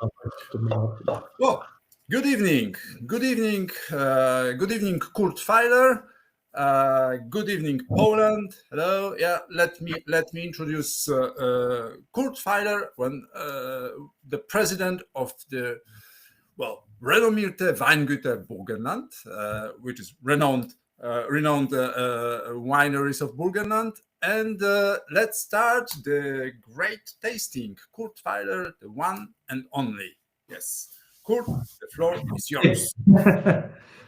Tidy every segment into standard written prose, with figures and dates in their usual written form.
Well, good evening. Good evening. Good evening, Kurt Feiler. Good evening, Poland. Hello. Yeah, let me introduce Kurt Feiler, the president of the renommierte Weingüter Burgenland, which is renowned wineries of Burgenland. And let's start the great tasting. Kurt Feiler, the one and only. Yes. Kurt, the floor is yours.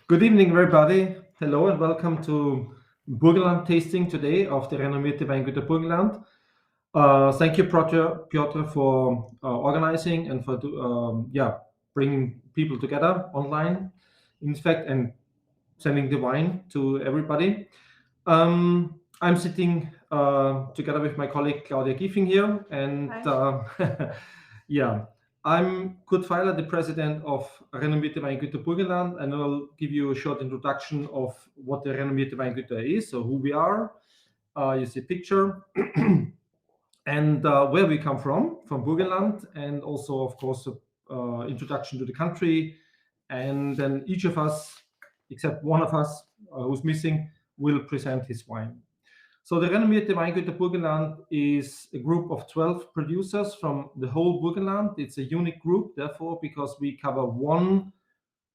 Good evening, everybody. Hello and welcome to Burgenland tasting today of the renommierte Weingüter Burgenland. Thank you, Piotr, for organizing and for bringing people together online, in fact, and sending the wine to everybody. I'm sitting together with my colleague Claudia Giefing here, and I'm Kurt Feiler, the president of Renommierte Weingüter Burgenland, and I'll give you a short introduction of what the Renommierte Weingüter is, so who we are. You see a picture, and where we come from Burgenland, and also, of course, introduction to the country. And then each of us, except one of us who's missing, will present his wine. So the Renommierte Weingüter Burgenland is a group of 12 producers from the whole Burgenland. It's a unique group, therefore, because we cover one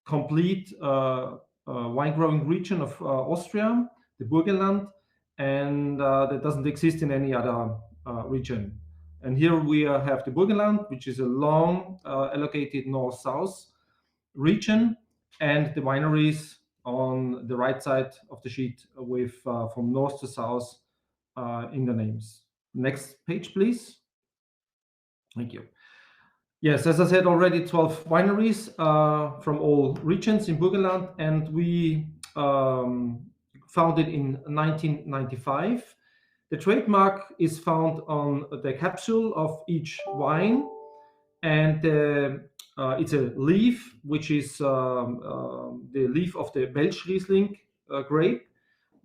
complete wine growing region of Austria, the Burgenland, and that doesn't exist in any other region. And here we have the Burgenland, which is a long allocated north-south region, and the wineries on the right side of the sheet with from north to south in the names. Next page, please. Thank you. Yes, as I said already, 12 wineries from all regions in Burgenland, and we founded in 1995. The trademark is found on the capsule of each wine, and it's a leaf, which is the leaf of the Welsch Riesling grape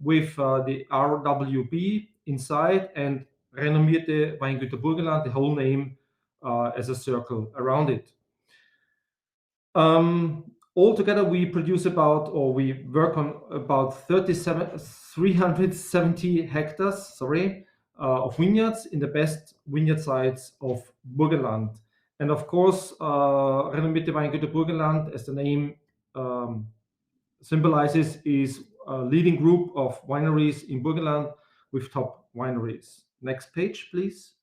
with the RWB inside and Renommierte Weingüter Burgenland, the whole name as a circle around it. Altogether, we produce we work on about 370 hectares, of vineyards in the best vineyard sites of Burgenland. And of course, Renommierte Weingüter Burgenland, as the name symbolizes, is a leading group of wineries in Burgenland with top wineries. Next page, please.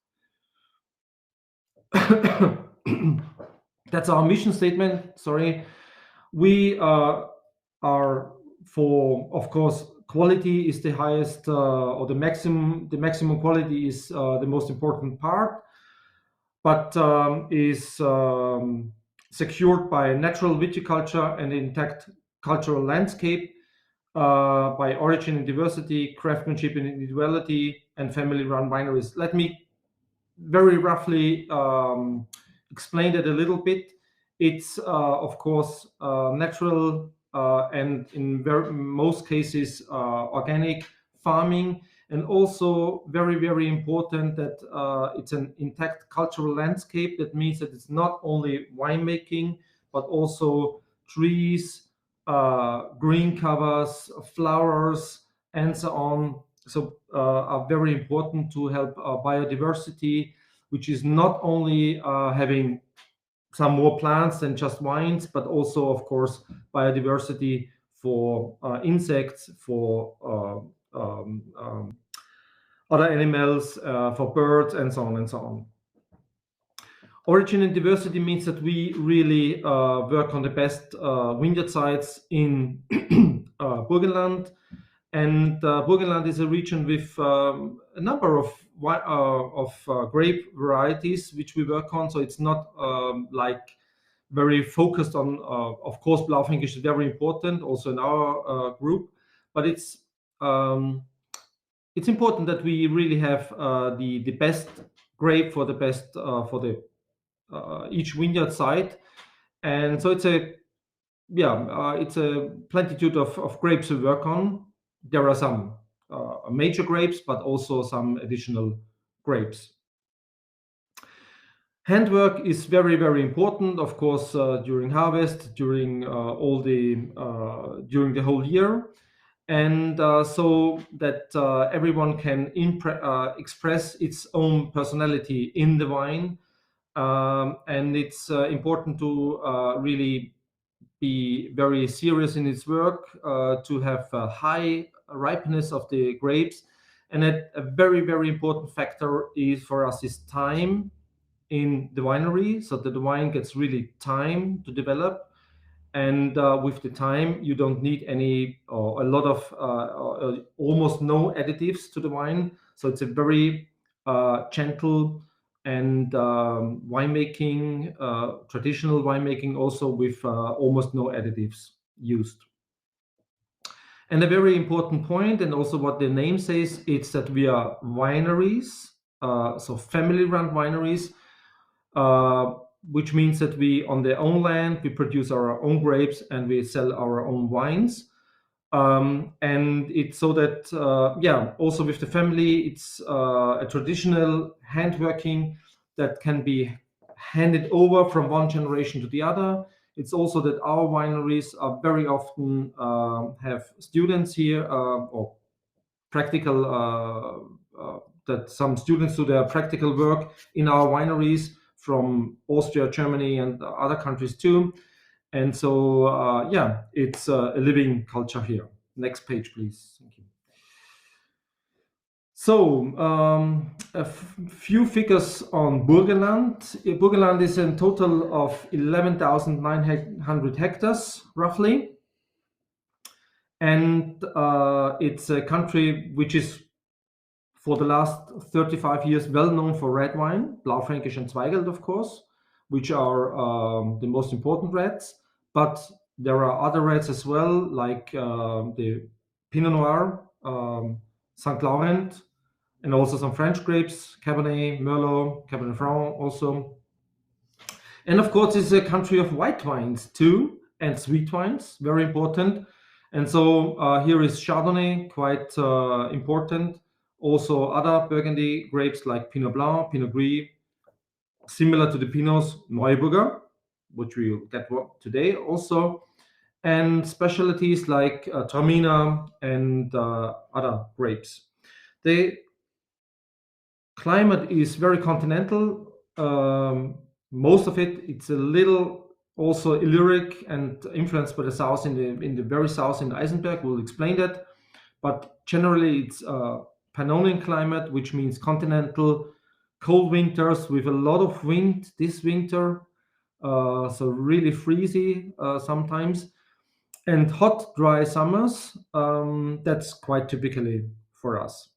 That's our mission statement. We are for, of course, quality is the highest or the maximum quality is the most important part, but is secured by natural viticulture and intact cultural landscape, by origin and diversity, craftsmanship and individuality, and family-run wineries. Let me very roughly explain that a little bit. It's of course natural and in most cases organic farming, and also very, very important that it's an intact cultural landscape. That means that it's not only winemaking, but also trees, green covers, flowers, and so on. So are very important to help biodiversity, which is not only having some more plants than just wines, but also, of course, biodiversity for insects, for other animals, for birds, and so on and so on. Origin and diversity means that we really work on the best vineyard sites in Burgenland. And Burgenland is a region with a number of grape varieties which we work on. So it's not like very focused on. Of course, Blaufränkisch is very important also in our group, but it's important that we really have the best grape for the best for the each vineyard site. And so it's a plenitude of grapes we work on. There are some major grapes, but also some additional grapes. Handwork is very, very important, of course, during harvest, during during the whole year, and so that everyone can express its own personality in the wine. And it's important to really be very serious in its work, to have a high ripeness of the grapes. And a very, very important factor is for us is time in the winery, so that the wine gets really time to develop. And with the time, you don't need any or a lot of almost no additives to the wine. So it's a very gentle and winemaking, traditional winemaking, also with almost no additives used. And a very important point, and also what the name says, it's that we are wineries, so family-run wineries, which means that we, on their own land, we produce our own grapes and we sell our own wines. And it's so that, also with the family, it's a traditional handworking that can be handed over from one generation to the other. It's also that our wineries are very often have students here, or practical, that some students do their practical work in our wineries from Austria, Germany, and other countries too. And so, it's a living culture here. Next page, please. Thank you. So, few figures on Burgenland. Burgenland is a total of 11,900 hectares, roughly. And it's a country which is, for the last 35 years, well known for red wine, Blaufränkisch and Zweigelt, of course, which are the most important reds. But there are other reds as well, like the Pinot Noir, St. Laurent, and also some French grapes, Cabernet, Merlot, Cabernet Franc also. And of course, it's a country of white wines too, and sweet wines, very important. And so here is Chardonnay, quite important. Also other Burgundy grapes like Pinot Blanc, Pinot Gris, similar to the Pinots, Neuburger, which we will get today also, and specialties like Traminer and other grapes. The climate is very continental. Most of it's a little also Illyric and influenced by the south, in the very south in Eisenberg. We'll explain that. But generally, it's Pannonian climate, which means continental, cold winters with a lot of wind this winter, so really freezy sometimes, and hot, dry summers. That's quite typically for us.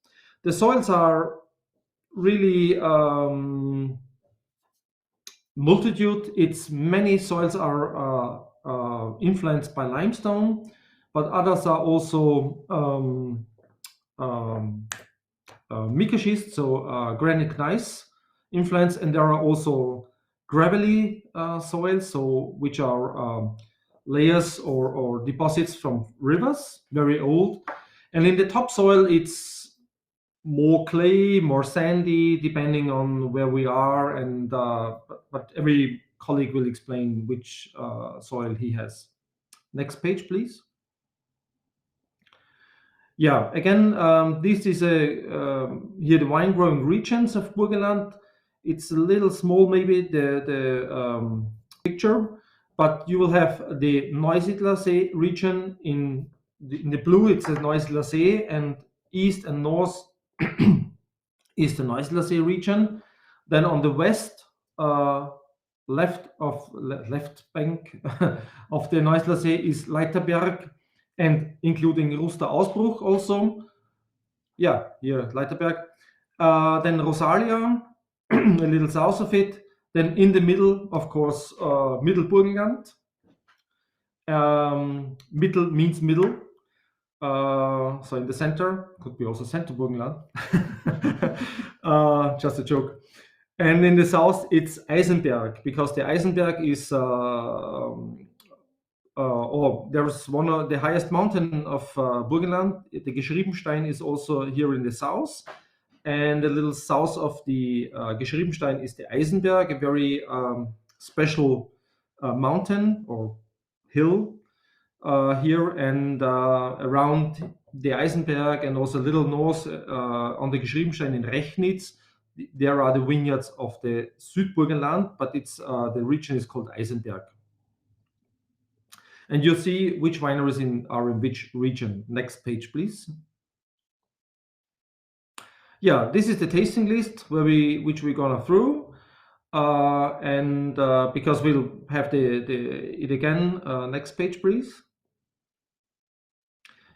The soils are really multitude. It's many soils are influenced by limestone, but others are also mica schist, so granite gneiss influence, and there are also gravelly soils, so which are layers or deposits from rivers, very old. And in the topsoil, it's more clay, more sandy, depending on where we are, and but every colleague will explain which soil he has. Next page, please. Yeah, again, this is here the wine growing regions of Burgenland. It's a little small, maybe the picture, but you will have the Neusiedler See region in the blue. It's the Neusiedler See, and east and north is the Neusiedler See region. Then on the west, left bank of the Neusiedler See is Leiterberg, and including Ruster Ausbruch also. Yeah, here, Leiterberg. Then Rosalia, a little south of it. Then in the middle, of course, Mittelburgenland. Middle means middle. So in the center, could be also Center Burgenland. Just a joke. And in the south, it's Eisenberg, because the Eisenberg is, there's one of the highest mountain of Burgenland. The Geschriebenstein is also here in the south. and a little south of the Geschriebenstein is the Eisenberg, a very special mountain or hill here, and around the Eisenberg and also a little north on the Geschriebenstein in Rechnitz, there are the vineyards of the Südburgenland, but it's the region is called Eisenberg. And you'll see which wineries are in which region. Next page, please. Yeah, this is the tasting list which we're gonna through, and because we'll have it again. Next page, please.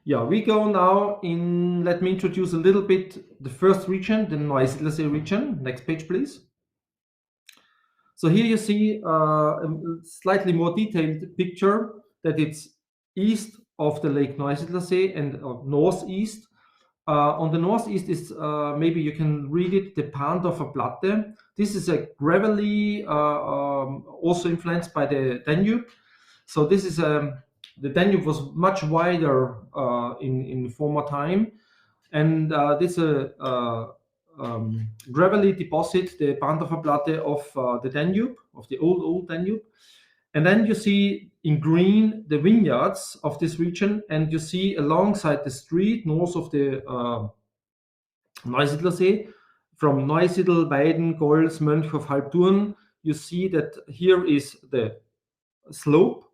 Yeah, we go now in. Let me introduce a little bit the first region, the Neusiedlersee region. Next page, please. So here you see a slightly more detailed picture that it's east of the Lake Neusiedlersee and northeast. On the northeast is maybe you can read it, the Pandorfer Platte. This is a gravelly, also influenced by the Danube. So this is the Danube was much wider in former time, and this gravelly deposit, the Pandorfer Platte of the Danube, of the old Danube. And then you see in green the vineyards of this region, and you see alongside the street north of the Neusiedlersee, from Neusiedl, Weiden, Golz, Mönchhof, Halbturn, you see that here is the slope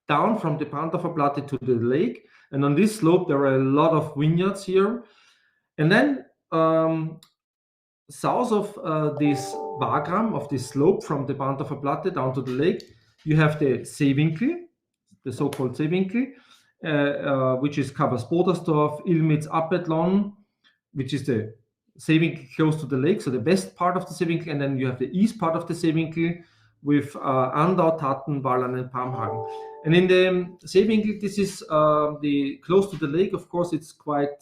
down from the Pandorfer Platte to the lake, and on this slope there are a lot of vineyards here. And then south of this Wagram, of this slope from the Pandorfer Platte down to the lake, you have the Seewinkel, the so-called Seewinkel, which is covers Bodersdorf, Ilmitz, Appetlon, which is the Seewinkel close to the lake, so the west part of the Seewinkel, and then you have the east part of the Seewinkel with Andau, Tatten, Wallen, and Pamhagen. And in the Seewinkel, this is the close to the lake. Of course, it's quite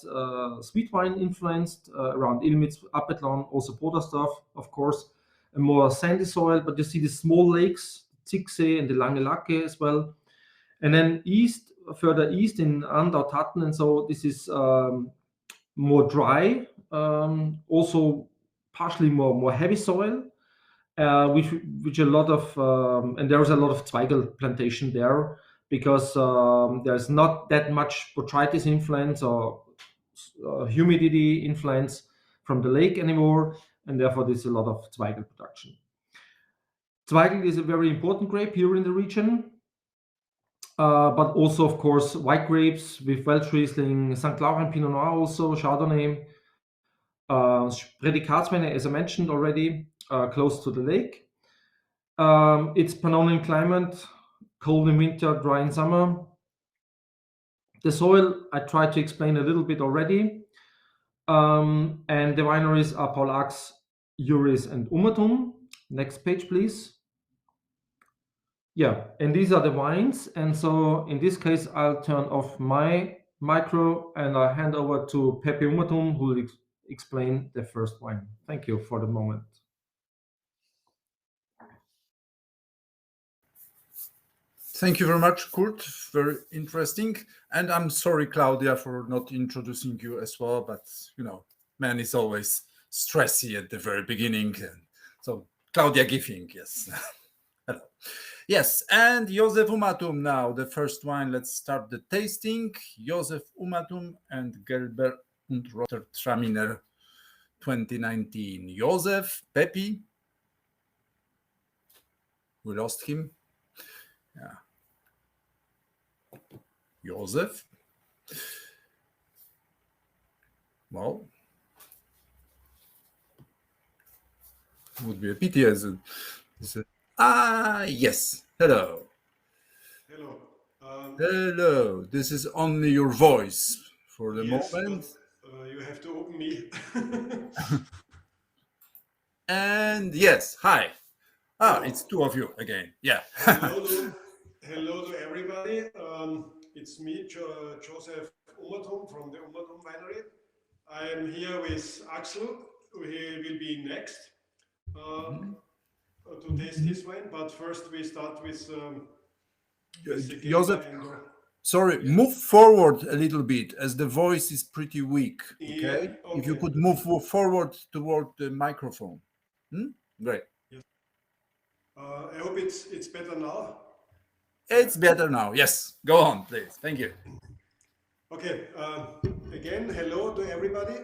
sweet wine influenced around Ilmitz, Appetlon, also Bodersdorf, of course, a more sandy soil. But you see the small lakes, Zicksee and the Lange Lacke as well. And then further east in Andau, Tatten, and so this is more dry, also partially more heavy soil. Which a lot of and there's a lot of Zweigel plantation there because there's not that much botrytis influence or humidity influence from the lake anymore, and therefore there's a lot of Zweigel production. Zweigel is a very important grape here in the region, but also of course white grapes with Welsh Riesling, St. Laurent Pinot Noir, also Chardonnay, Prädikatsweine, as I mentioned already, close to the lake. It's Pannonian climate, cold in winter, dry in summer. The soil I tried to explain a little bit already. And the wineries are Paul Ax, Juris, and Umatum. Next page, please. Yeah, and these are the wines. And so in this case, I'll turn off my micro and I'll hand over to Pepe Umatum, who will explain the first wine. Thank you for the moment. Thank you very much, Kurt. Very interesting. And I'm sorry, Claudia, for not introducing you as well. But, man is always stressy at the very beginning. And so, Claudia Giffing, yes. Hello. Yes, and Josef Umatum now, the first wine. Let's start the tasting. Josef Umatum and Gelber und Roter Traminer 2019. Josef, Pepi. We lost him. Yeah. Josef. Well, would be a pity yes. Hello. Hello. Hello. This is only your voice for the moment. But, you have to open me. And yes, hi. It's two of you again. Yeah. Hello to everybody. It's me, Josef Umatum from the Umatum Winery. I am here with Axel, who will be next to taste this wine. But first we start with Josef. Sorry, move forward a little bit as the voice is pretty weak. Okay, Yeah, if you okay. could move forward toward the microphone. Great. Yes. I hope it's better now. It's better now. Yes, go on, please. Thank you. Okay. Again, hello to everybody.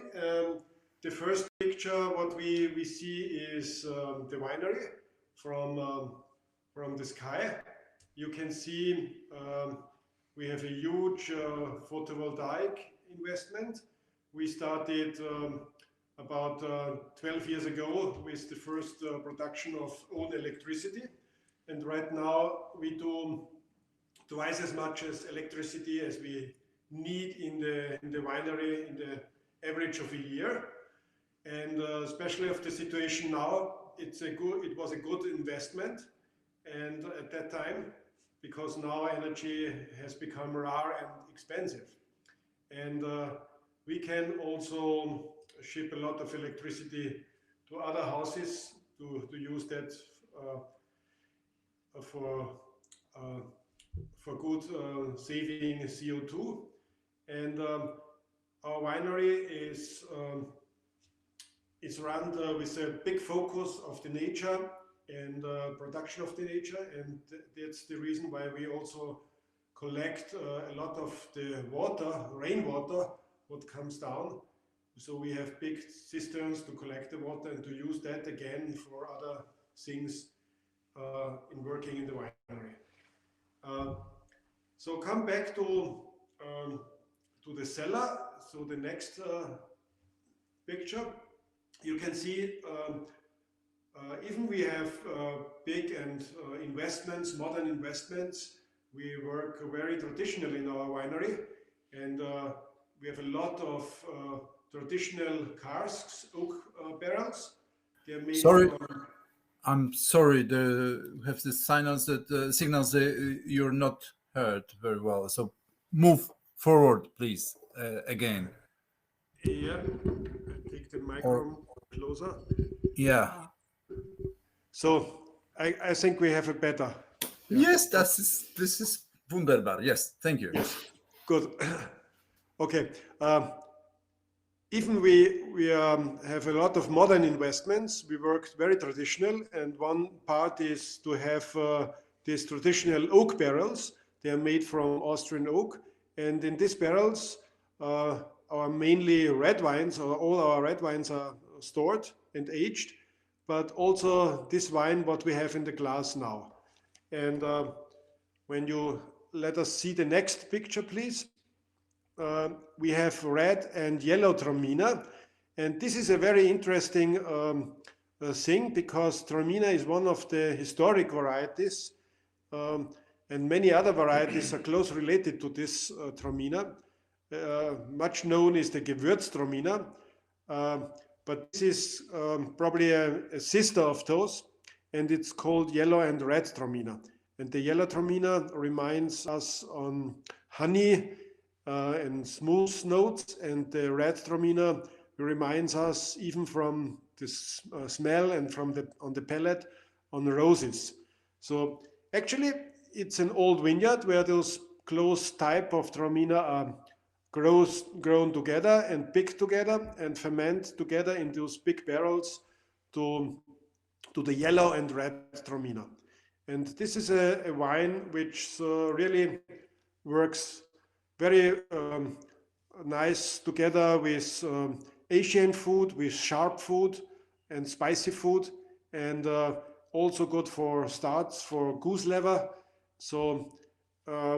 The first picture, what we see is the winery from the sky. You can see we have a huge photovoltaic investment. We started about 12 years ago with the first production of own electricity. And right now we do twice as much as electricity as we need in the winery in the average of a year. And especially of the situation now, it was a good investment. And at that time, because now energy has become rare and expensive. And we can also ship a lot of electricity to other houses to use that for good saving CO2. And our winery is run with a big focus of the nature and production of the nature, and that's the reason why we also collect a lot of the water, rainwater, what comes down. So we have big cisterns to collect the water and to use that again for other things in working in the winery. So come back to the cellar. So the next picture, you can see even we have big and investments, modern investments. We work very traditional in our winery, and we have a lot of traditional casks, oak barrels. They're made Sorry, I'm sorry. We have the signals that you're not heard very well. So move forward, please. Again. Yeah, take the microphone closer. Yeah. So I think we have a better. Yes, this is wunderbar. Yes, thank you. Yes, good. Okay. Even we have a lot of modern investments. We work very traditional, and one part is to have these traditional oak barrels. They are made from Austrian oak, and in these barrels, our mainly red wines, or all our red wines are stored and aged, but also this wine what we have in the glass now. And when you let us see the next picture, please. We have red and yellow Traminer, and this is a very interesting thing, because Traminer is one of the historic varieties, and many other varieties are close related to this Traminer. Much known is the Gewürztraminer, but this is probably a sister of those, and it's called yellow and red Traminer. And the yellow Traminer reminds us on honey and smooth notes, and the red Traminer reminds us even from the smell and from on the palate on the roses. So actually it's an old vineyard where those close type of Traminer are grown together and picked together and ferment together in those big barrels to the yellow and red Traminer. And this is a wine which really works very nice together with Asian food, with sharp food and spicy food, and also good for starts for goose liver. So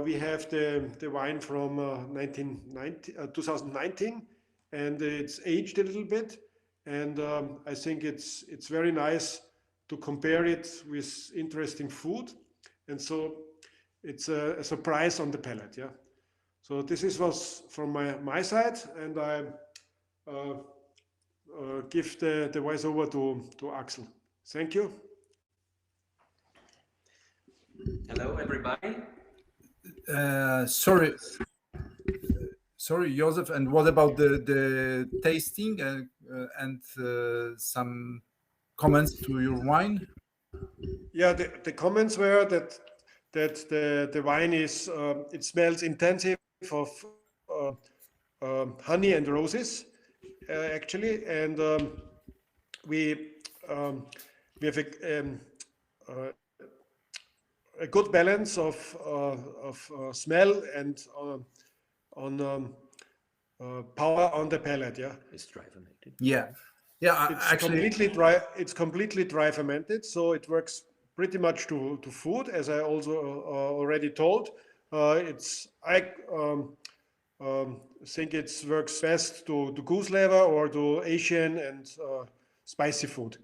we have the wine from 2019, and it's aged a little bit, and I think it's very nice to compare it with interesting food, and so it's a surprise on the palate. Yeah. So this was from my side, and I give the voice over to Axel. Thank you. Hello, everybody. Sorry, Joseph. And what about the tasting and some comments to your wine? Yeah, the comments were that that the wine is it smells intensive of honey and roses actually, and we we have a good balance of smell and on power on the palate. Yeah, It's dry fermented. Yeah, yeah. it's Actually, completely dry. It's completely dry fermented, so it works pretty much to food, as I also already told. I think it works best to goose liver or to Asian and spicy food.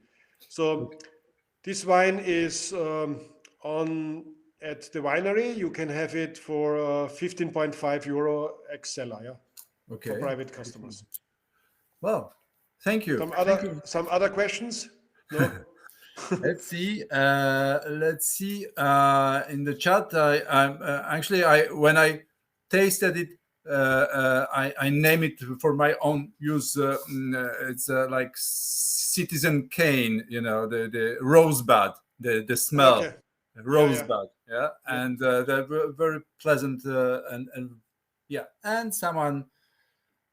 So this wine is on at the winery. You can have it for 15.5 euro ex cellar, yeah, for okay. private customers. Well, thank you. Some some other questions? No. Let's see. Let's see. In the chat, actually when I tasted it, I name it for my own use. It's like Citizen Kane, the rosebud, the smell, Okay. rosebud. Yeah, and they're very pleasant and yeah, and someone.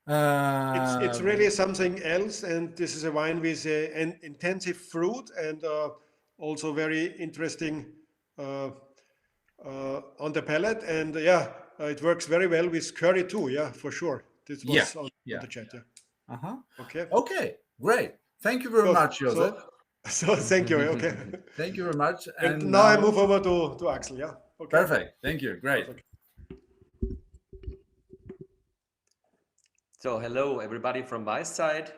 It's really something else, and this is a wine with an intensive fruit and also very interesting on the palate. And it works very well with curry too. Yeah, for sure. This was on the chat. Yeah. Uh-huh. Okay. Okay, great. Thank you very much, Joseph. So thank you. Okay. Thank you very much. And now I move over to Axel. Yeah. Okay. Perfect. Thank you. Great. Perfect. So hello everybody from my side.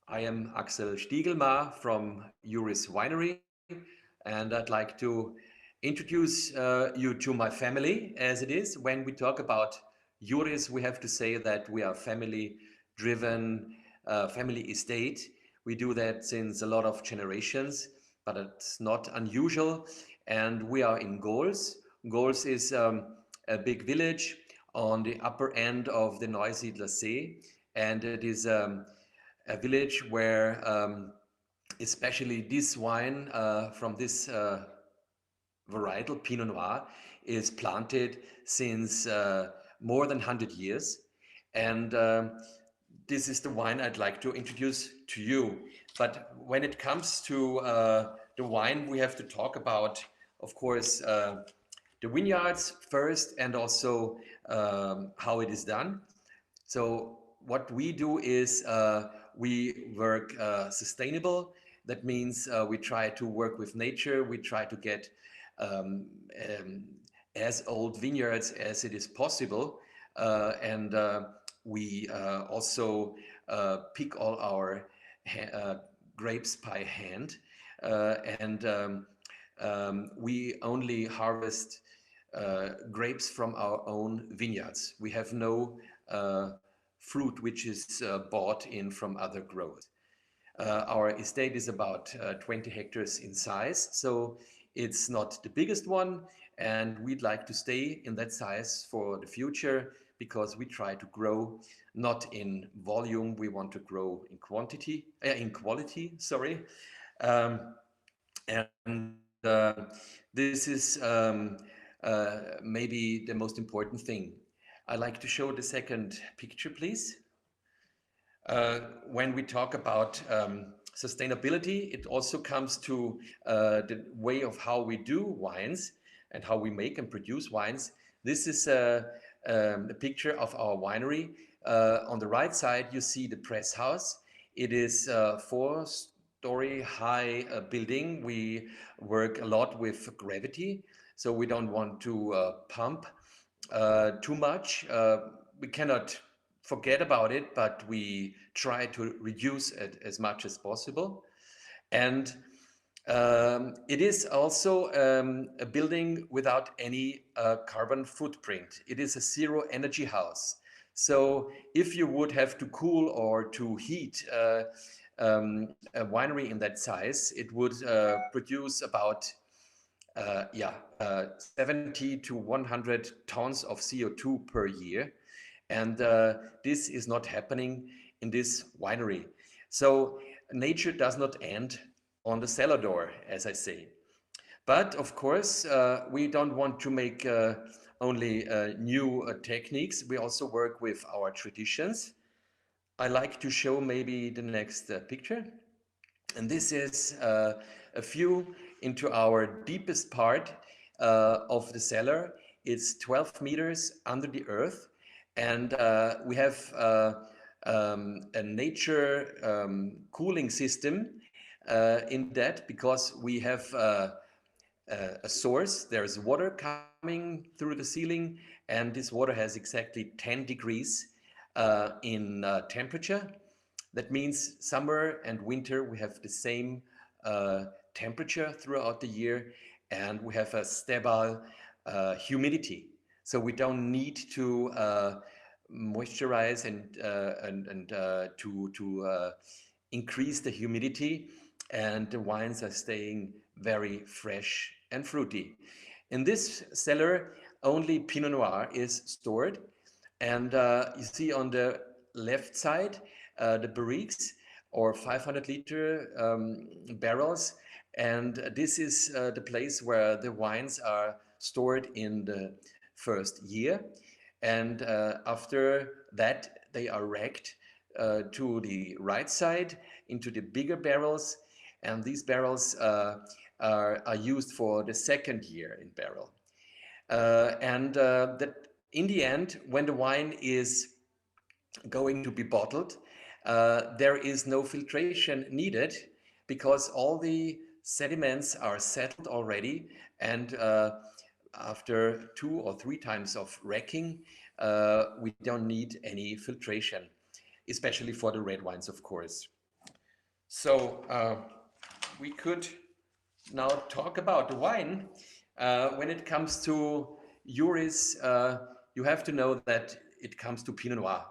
I am Axel Stiegelmar from Wineries Winery, and I'd like to introduce you to my family. As it is, when we talk about Wineries, we have to say that we are family-driven, family estate. We do that since a lot of generations, but it's not unusual. And we are in Gols. Gols is a big village on the upper end of the Neusiedler See, and it is a village where especially this wine from this varietal Pinot Noir is planted since more than 100 years, and this is the wine I'd like to introduce to you. But when it comes to the wine, we have to talk about, of course, the vineyards first, and also how it is done. So what we do is we work sustainable. That means we try to work with nature. We try to get as old vineyards as it is possible, and we also pick all our grapes by hand, and we only harvest grapes from our own vineyards. We have no fruit which is bought in from other growers. Our estate is about 20 hectares in size, so it's not the biggest one, and we'd like to stay in that size for the future because we try to grow not in volume, we want to grow in quality, sorry. And this is maybe the most important thing. I'd like to show the second picture, please. When we talk about sustainability, it also comes to the way of how we do wines and how we make and produce wines. This is a picture of our winery. On the right side, you see the press house. It is a 4-story high building. We work a lot with gravity, so we don't want to pump too much. We cannot forget about it, but we try to reduce it as much as possible. And it is also a building without any carbon footprint. It is a zero energy house. So if you would have to cool or to heat a winery in that size, it would produce about 70 to 100 tons of CO2 per year. And this is not happening in this winery. So nature does not end on the cellar door, as I say. But of course, we don't want to make only new techniques. We also work with our traditions. I like to show maybe the next picture. And this is a view into our deepest part of the cellar. It's 12 meters under the earth. And we have a nature cooling system in that, because we have a source. There's water coming through the ceiling, and this water has exactly 10 degrees in temperature. That means summer and winter, we have the same temperature throughout the year, and we have a stable humidity. So we don't need to moisturize and to increase the humidity, and the wines are staying very fresh and fruity. In this cellar, only Pinot Noir is stored, and you see on the left side the barriques, or 500-liter barrels, and this is the place where the wines are stored in the first year, and after that they are racked to the right side into the bigger barrels, and these barrels are used for the second year in barrel. And that in the end, when the wine is going to be bottled, there is no filtration needed, because all the sediments are settled already, and after 2 or 3 times of racking, we don't need any filtration, especially for the red wines, of course. So we could now talk about the wine. When it comes to Uris, you have to know that it comes to Pinot Noir,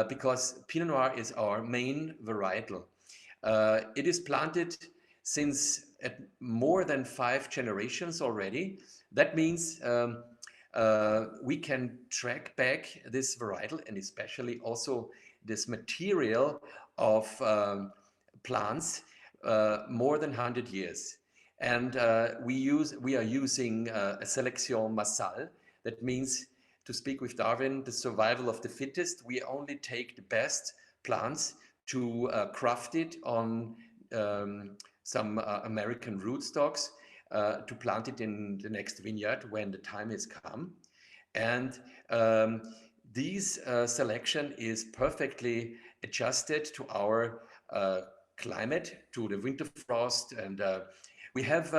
because Pinot Noir is our main varietal. It is planted since at more than 5 generations already. That means we can track back this varietal, and especially also this material of plants more than 100 years. And we are using a sélection massale. That means, to speak with Darwin, the survival of the fittest. We only take the best plants to craft it on some American rootstocks to plant it in the next vineyard when the time has come. And this selection is perfectly adjusted to our climate, to the winter frost, and we have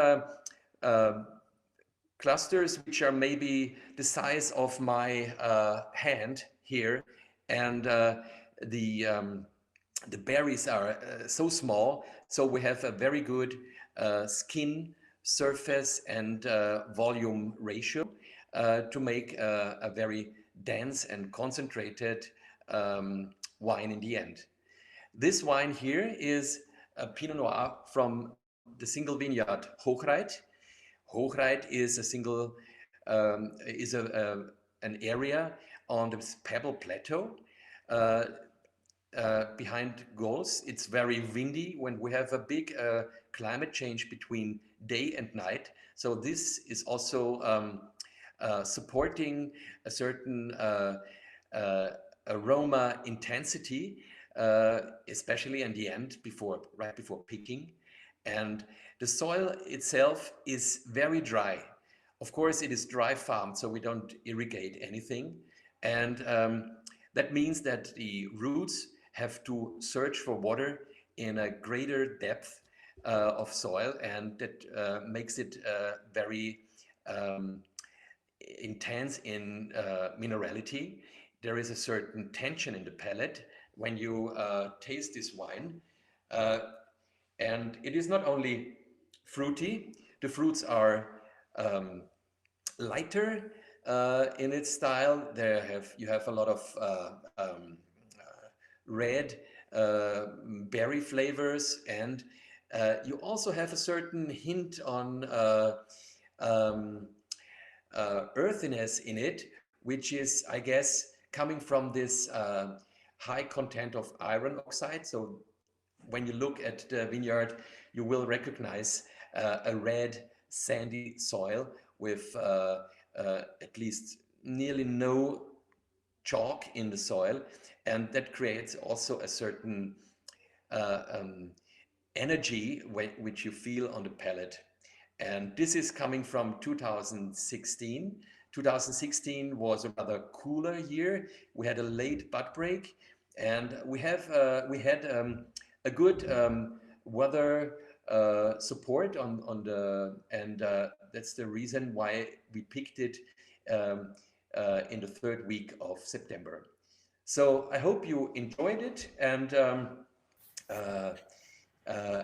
clusters which are maybe the size of my hand here, and the berries are so small, so we have a very good skin surface and volume ratio to make a very dense and concentrated wine in the end. This wine here is a Pinot Noir from the single vineyard Hochreit. Hochreit is a single an area on the Pebble Plateau behind Gols. It's very windy when we have a big climate change between day and night. So this is also supporting a certain aroma intensity, especially in the end, right before picking. And the soil itself is very dry. Of course, it is dry farmed, so we don't irrigate anything. And that means that the roots have to search for water in a greater depth of soil, and that makes it very intense in minerality. There is a certain tension in the palate when you taste this wine. And it is not only fruity, the fruits are lighter in its style. You have a lot of red berry flavors, and you also have a certain hint on earthiness in it, which is, I guess, coming from this high content of iron oxide. So when you look at the vineyard, you will recognize a red sandy soil with at least nearly no chalk in the soil, and that creates also a certain energy which you feel on the palate. And this is coming from 2016. 2016 was a rather cooler year. We had a late bud break, and we had a good weather support on the, and that's the reason why we picked it in the third week of September. So I hope you enjoyed it, and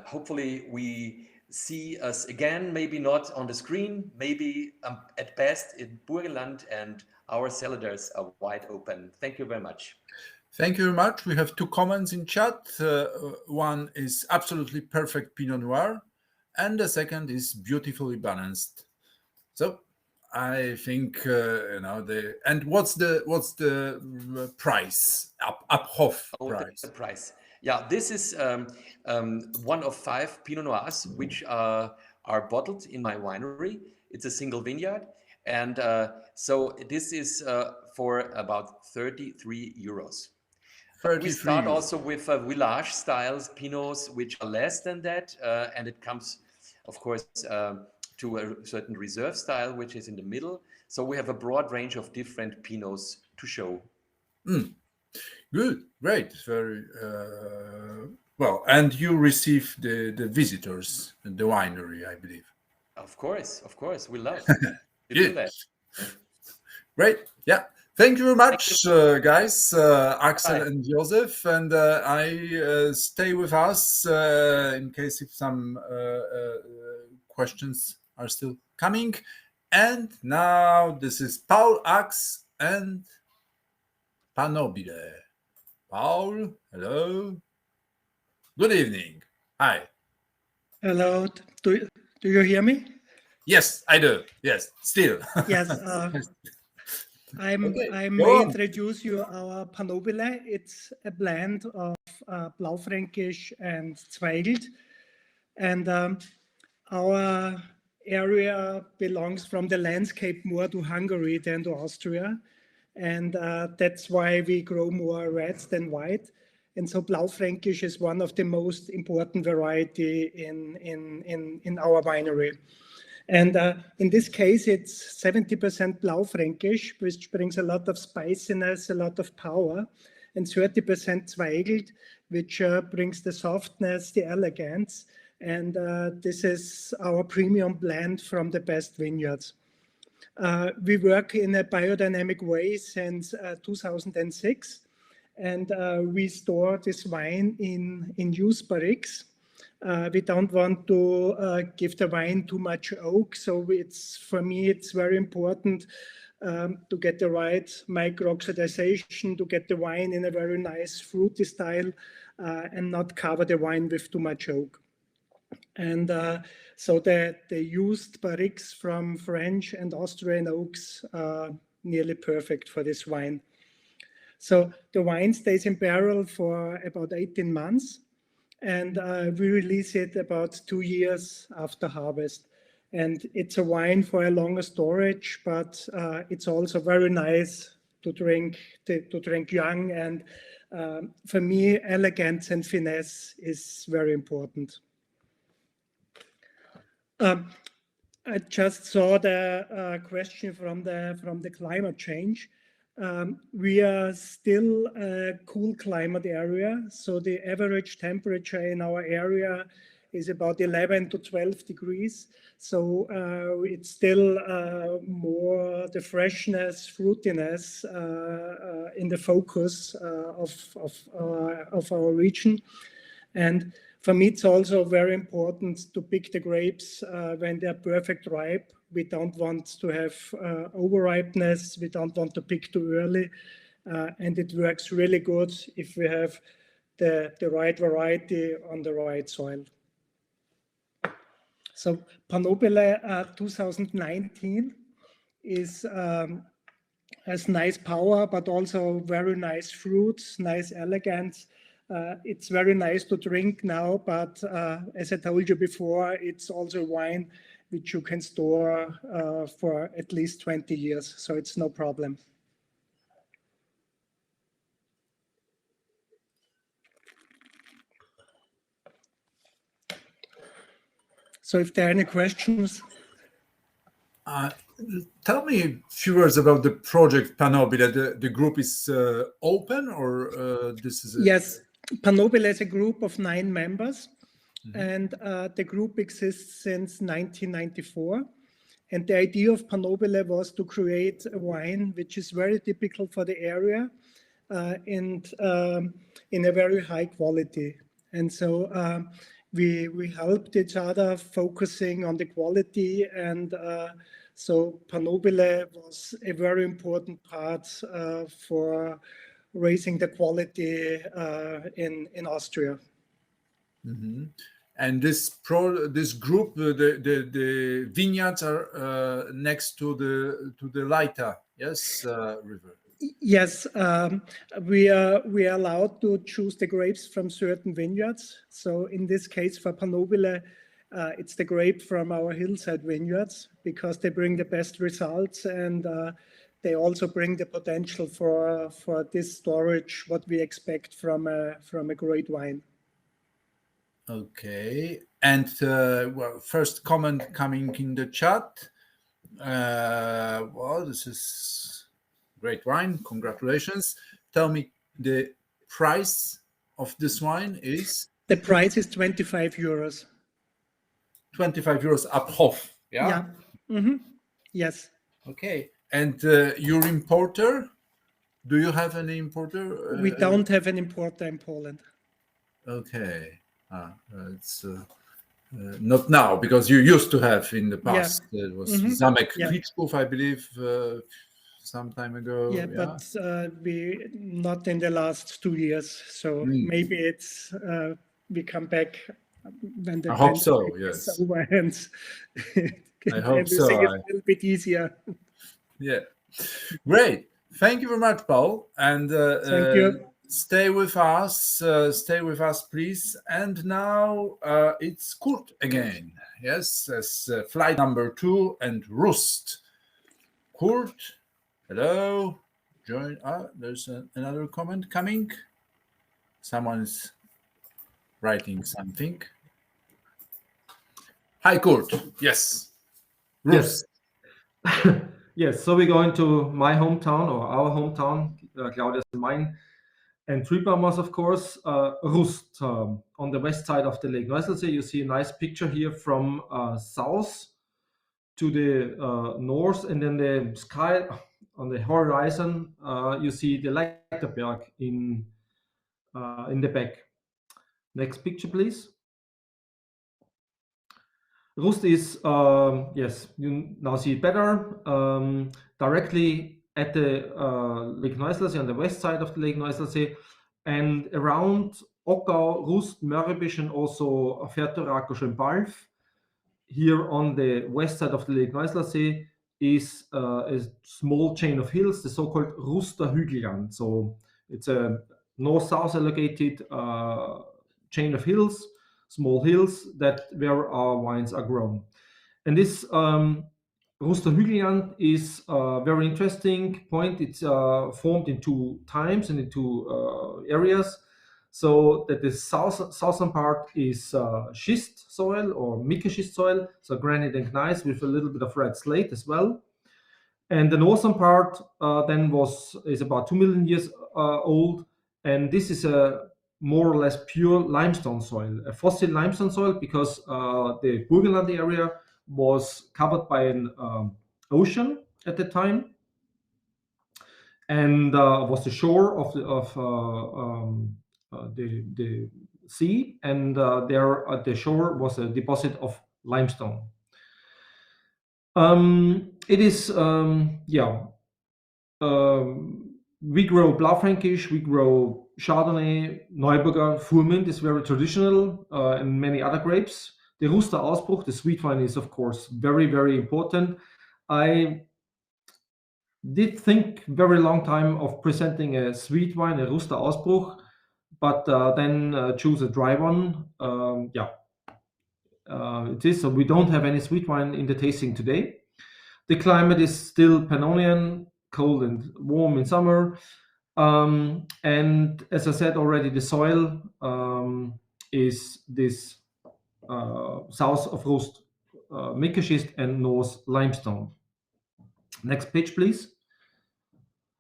hopefully we see us again, maybe not on the screen, maybe at best in Burgenland, and our cellars are wide open. Thank you very much. Thank you very much. We have two comments in chat. One is absolutely perfect Pinot Noir, and the second is beautifully balanced. So I think and what's the price? Abhof price. The price. Yeah, this is one of 5 Pinot Noirs which are bottled in my winery. It's a single vineyard, and so this is for about 33 euros. We start also with village styles Pinots, which are less than that, and it comes, of course, to a certain reserve style, which is in the middle. So we have a broad range of different Pinots to show. Good, great, very well. And you receive the visitors at the winery, I believe. Of course, we love to do that. Great, yeah. Thank you very much, guys, Axel and Joseph, and I stay with us in case if some questions are still coming. And now this is Paul, Ax, and Panobile. Paul, hello. Good evening. Hi. Hello. Do you hear me? Yes, I do. Yes, still. Yes. I may introduce you our Panobile. It's a blend of Blaufränkisch and Zweigelt, and our area belongs from the landscape more to Hungary than to Austria, and that's why we grow more reds than white. And so Blaufränkisch is one of the most important variety in our winery. And in this case, it's 70% Blaufränkisch, which brings a lot of spiciness, a lot of power, and 30% Zweigelt, which brings the softness, the elegance. And this is our premium blend from the best vineyards. We work in a biodynamic way since 2006, and we store this wine in used barriques. We don't want to give the wine too much oak, so for me it's very important to get the right micro-oxidization, to get the wine in a very nice fruity style, and not cover the wine with too much oak. And so the used barriques from French and Austrian oaks are nearly perfect for this wine. So the wine stays in barrel for about 18 months. And we release it about 2 years after harvest. And it's a wine for a longer storage, but it's also very nice to drink young. And for me, elegance and finesse is very important. I just saw the question from the climate change. We are still a cool climate area, so the average temperature in our area is about 11 to 12 degrees. So it's still more the freshness, fruitiness in the focus of our region. And for me, it's also very important to pick the grapes when they're perfect ripe. We don't want to have over-ripeness. We don't want to pick too early. And it works really good if we have the right variety on the right soil. So Panobile 2019 has nice power, but also very nice fruits, nice elegance. It's very nice to drink now, but as I told you before, it's also wine which you can store for at least 20 years. So it's no problem. So if there are any questions. Tell me a few words about the project Panobile. The group is open, or this is Yes, Panobile is a group of 9 members, and the group exists since 1994. And the idea of Panobile was to create a wine which is very typical for the area and in a very high quality. And so we helped each other focusing on the quality, and so Panobile was a very important part for raising the quality in Austria. And this group, the vineyards are next to the Leita, yes, river. Yes, we are allowed to choose the grapes from certain vineyards. So in this case, for Panobile, it's the grape from our hillside vineyards because they bring the best results, and they also bring the potential for this storage, what we expect from a great wine. Okay, and well, first comment coming in the chat. Well, this is great wine. Congratulations. Tell me, the price of this wine is? The price is 25 euros. 25 euros ab Hof, yeah? Yeah. Mm-hmm. Yes. Okay, and your importer? Do you have any importer? We don't have an importer in Poland. Okay. It's not now, because you used to have in the past. Yeah. It was Zamek Yeah. Krichków, I believe, some time ago. Yeah, but we not in the last 2 years. So maybe it's we come back when the I hope so. pandemic Yes. is over and I hope so. everything is a little bit easier. Yeah. Great. Thank you very much, Paul. And Thank you. Stay with us. Stay with us, please. And now it's Kurt again. Yes, as flight number 2 and Rust. Kurt, hello. Join. There's another comment coming. Someone's writing something. Hi, Kurt. Yes. Rust. Yes. Yes. So we're going to my hometown, or our hometown, Claudia's and mine, and Triebaumer's, of course, Rust, on the west side of the Lake Neusiedl. You see a nice picture here from south to the north, and then the sky on the horizon. You see the Leiterberg in the back. Next picture, please. Rust is, yes, you now see it better, directly at the Lake Neusiedl, on the west side of the Lake Neusiedl, and around Ockau, Rust, Mörbisch, and also Fertoraco, Schönbalf. Here on the west side of the Lake Neusiedl is a small chain of hills, the so-called Ruster Hügelland. So it's a north-south allocated chain of hills, small hills where our wines are grown. And this Ruster Hügelland is a very interesting point. It's formed in 2 times and in 2 areas. So that the southern part is schist soil or mica schist soil, so granite and gneiss with a little bit of red slate as well. And the northern part then is about 2 million years old, and this is a more or less pure limestone soil, a fossil limestone soil, because the Burgenland area was covered by an ocean at the time, and was the shore of the sea, and there at the shore was a deposit of limestone. It is, we grow Blaufränkisch, we grow Chardonnay, Neuburger, Furmint is very traditional, and many other grapes. The Ruster Ausbruch, the sweet wine, is of course very, very important. I did think very long time of presenting a sweet wine, a Ruster Ausbruch, but then choose a dry one. it is. So we don't have any sweet wine in the tasting today. The climate is still Pannonian, cold and warm in summer. And as I said already, the soil is this south of Rust Mickeschist and north limestone. Next page, please.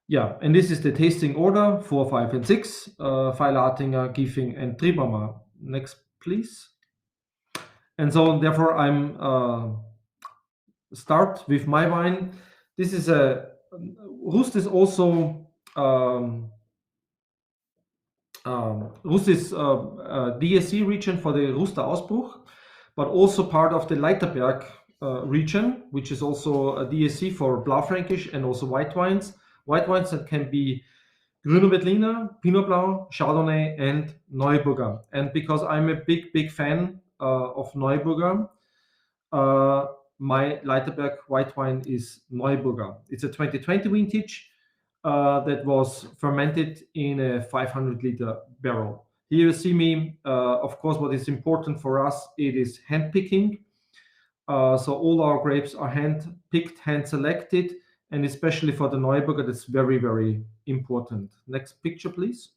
Yeah, and this is the tasting order 4, 5, and 6. Feilartinger, Giefing, and Tribama. Next, please. And so, therefore, I'm start with my wine. This is Rust is also Rust is DSC region for the Ruster Ausbruch, but also part of the Leiterberg region, which is also a DSC for Blaufränkisch and also white wines. White wines that can be Grüne Veltliner, Pinot Blanc, Chardonnay, and Neuburger. And because I'm a big fan of Neuburger, my Leiterberg white wine is Neuburger. It's a 2020 vintage that was fermented in a 500-liter barrel. Here you see me, of course, what is important for us, it is hand picking. So all our grapes are hand picked, hand selected, and especially for the Neuburger, that's very, very important. Next picture, please.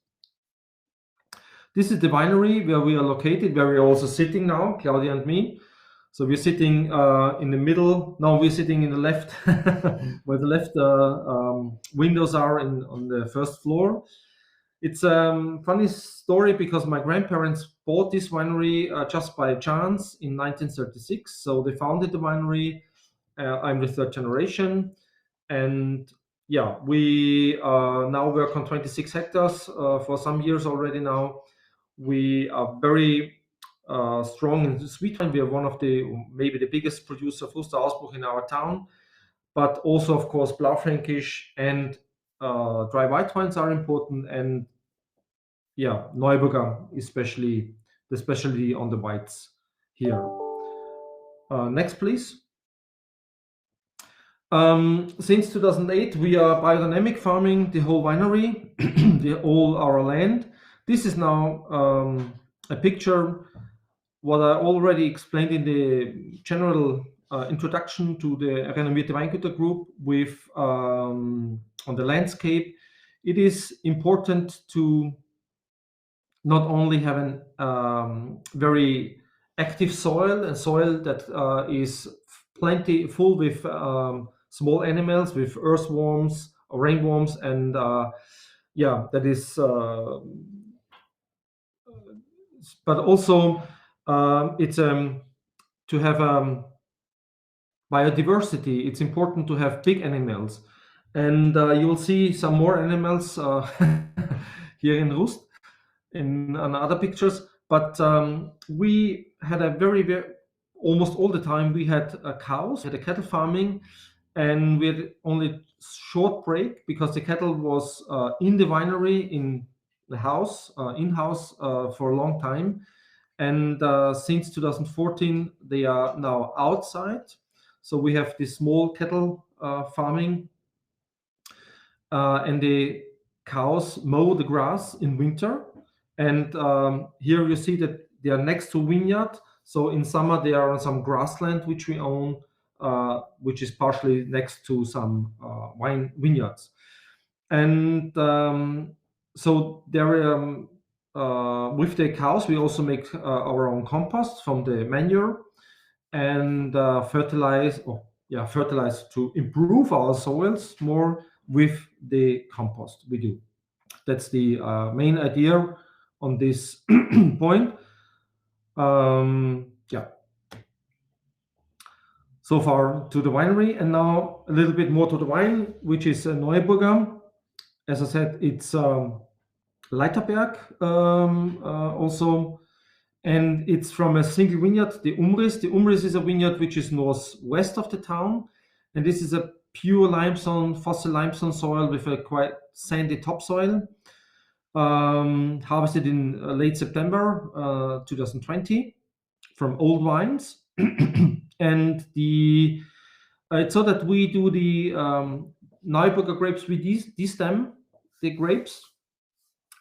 This is the winery where we are located, where we are also sitting now, Claudia and me. So we're sitting in the middle. No, we're sitting in the left, where the left windows are on the first floor. It's a funny story because my grandparents bought this winery just by chance in 1936. So they founded the winery. I'm the third generation. And yeah, we now work on 26 hectares for some years already now. We are very strong in sweet wine. We are one of maybe the biggest producer of Ruster Ausbruch in our town, but also of course Blaufränkisch and dry white wines are important, and yeah, Neuburger especially, the specialty on the whites here. Next, please. Since 2008, we are biodynamic farming the whole winery, all our land. This is now a picture what I already explained in the general introduction to the Renommierte Weingüter Group with on the landscape. It is important to not only have a very active soil, a soil that is plenty full with small animals, with earthworms, ringworms, and yeah, that is. But also, it's to have biodiversity. It's important to have big animals, and you will see some more animals here in Rust in other pictures. But we had a very almost all the time we had cows, had a cattle farming, and we had only short break because the cattle was in the winery in the house, in-house for a long time. And since 2014, they are now outside. So we have this small cattle farming, and the cows mow the grass in winter. And here you see that they are next to vineyard. So in summer, they are on some grassland, which we own, which is partially next to some wine vineyards. And so there, with the cows, we also make our own compost from the manure and fertilize to improve our soils more with the compost we do. That's the main idea on this point. Yeah. So far to the winery, and now a little bit more to the wine, which is Neuburger. As I said, it's Leiterberg also, and it's from a single vineyard, the Umriss. The Umriss is a vineyard which is northwest of the town, and this is a pure limestone, fossil limestone soil with a quite sandy topsoil. Harvested in late September 2020 from old vines. And it's so that we do the Neuburger grapes, we destem the grapes,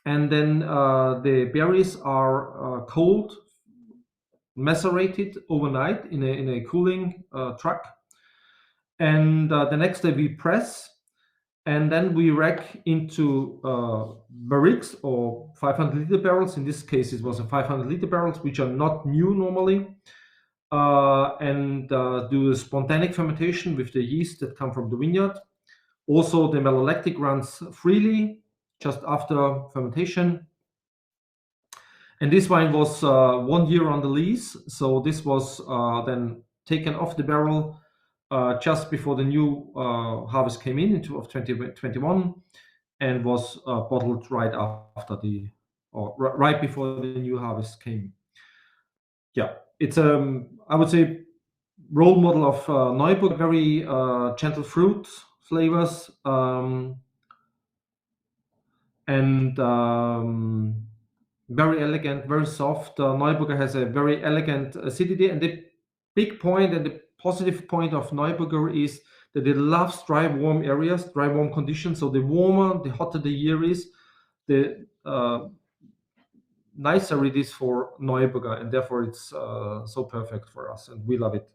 and then the berries are cold macerated overnight in a cooling truck, and the next day we press, and then we rack into barriques or 500-liter barrels. In this case, it was a 500-liter barrels, which are not new normally, and do a spontaneous fermentation with the yeast that come from the vineyard. Also, the malolactic runs freely just after fermentation. And this wine was 1 year on the lease, so this was then taken off the barrel just before the new harvest came in of 2021, and was bottled right after right before the new harvest came. Yeah, it's I would say role model of Neuburg, very gentle fruit flavors, and very elegant, very soft. Neuburger has a very elegant acidity, and the big point and the positive point of Neuburger is that it loves dry, warm areas, dry, warm conditions. So the warmer, the hotter the year is, the nicer it is for Neuburger, and therefore it's so perfect for us, and we love it.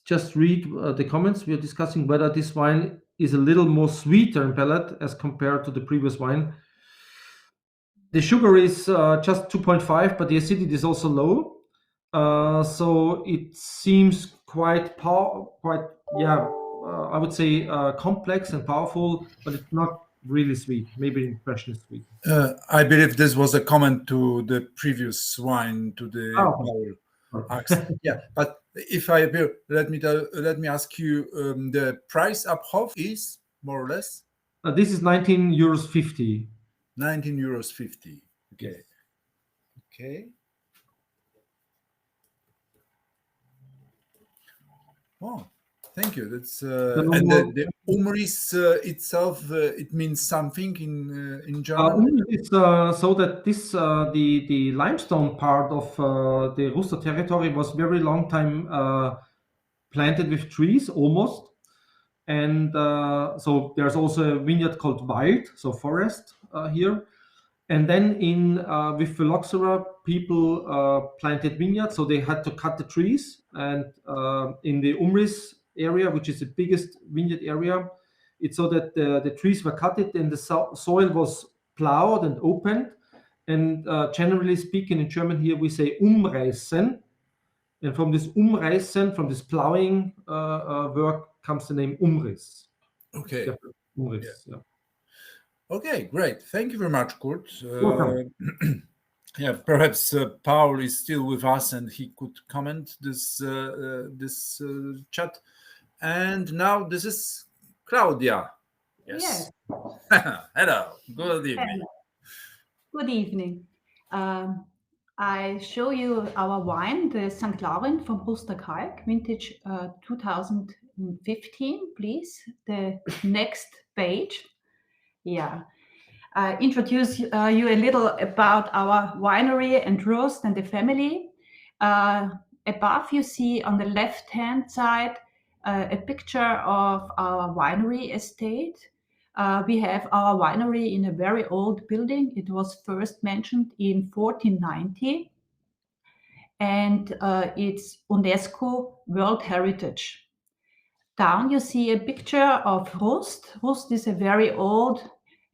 Just read the comments. We are discussing whether this wine is a little more sweeter in palate as compared to the previous wine. The sugar is just 2.5, but the acidity is also low. So it seems I would say complex and powerful, but it's not really sweet. Maybe the impression is sweet. I believe this was a comment to the previous wine, to the yeah, but if I will, let me ask you, the price up Hof is more or less? This is 19.50 euros. 19.50 euros. Okay. Okay. Oh, thank you. That's and the Wineries itself. It means something in German. It's so that this the limestone part of the Ruster territory was very long time planted with trees almost, and so there's also a vineyard called Wald, so forest here. And then with phylloxera, people planted vineyards, so they had to cut the trees. And in the Wineries area, which is the biggest vineyard area, it's so that the trees were cut and the soil was plowed and opened. And generally speaking, in German here we say umreißen. And from this umreißen, from this plowing work, comes the name Umriss. Okay. Umriss, yeah. Okay, great. Thank you very much, Kurt. Welcome. Yeah, perhaps Paul is still with us and he could comment this chat. And now this is Claudia. Yes. Hello. Good evening. Hello. Good evening. I show you our wine, the St. Laurent from Ruster Kalk, vintage 2015. Please, the next page. Yeah. Introduce you a little about our winery and roast and the family. Above you see on the left-hand side a picture of our winery estate. We have our winery in a very old building. It was first mentioned in 1490, and it's UNESCO World Heritage. Down you see a picture of Rust. Rust is a very old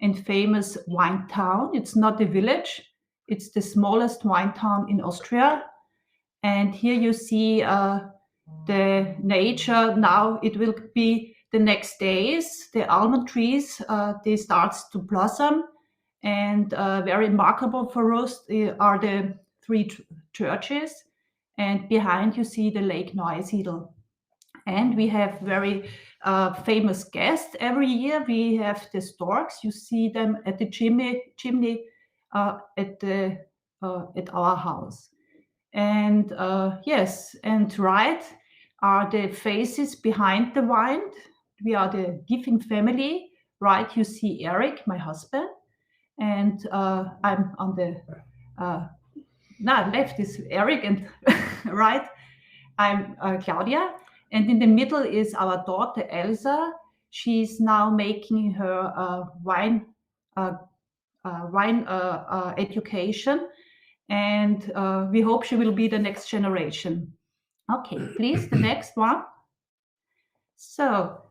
and famous wine town. It's not a village. It's the smallest wine town in Austria. And here you see the nature. Now it will be the next days. The almond trees, they start to blossom. And very remarkable for us are the three churches. And behind you see the Lake Neusiedl. And we have very famous guests every year. We have the storks. You see them at the chimney at our house. And yes, and right are the faces behind the wine. We are the giving family. Right, you see Eric, my husband, and I'm on the left is Eric, and right, I'm Claudia. And in the middle is our daughter, Elsa. She's now making her wine education. and we hope she will be the next generation. Okay, please, the next one. So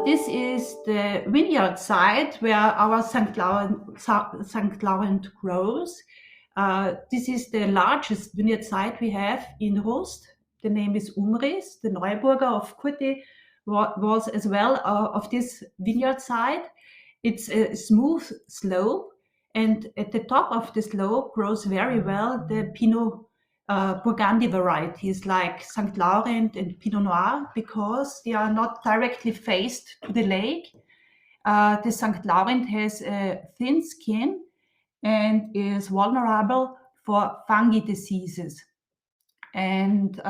this is the vineyard site where our St. Laurent grows. This is the largest vineyard site we have in Rust. The name is Wineries. The Neuburger of Kurti was as well of this vineyard site. It's a smooth slope, and at the top of the slope grows very well the Pinot Burgundy varieties like St. Laurent and Pinot Noir, because they are not directly faced to the lake. The St. Laurent has a thin skin and is vulnerable for fungi diseases. And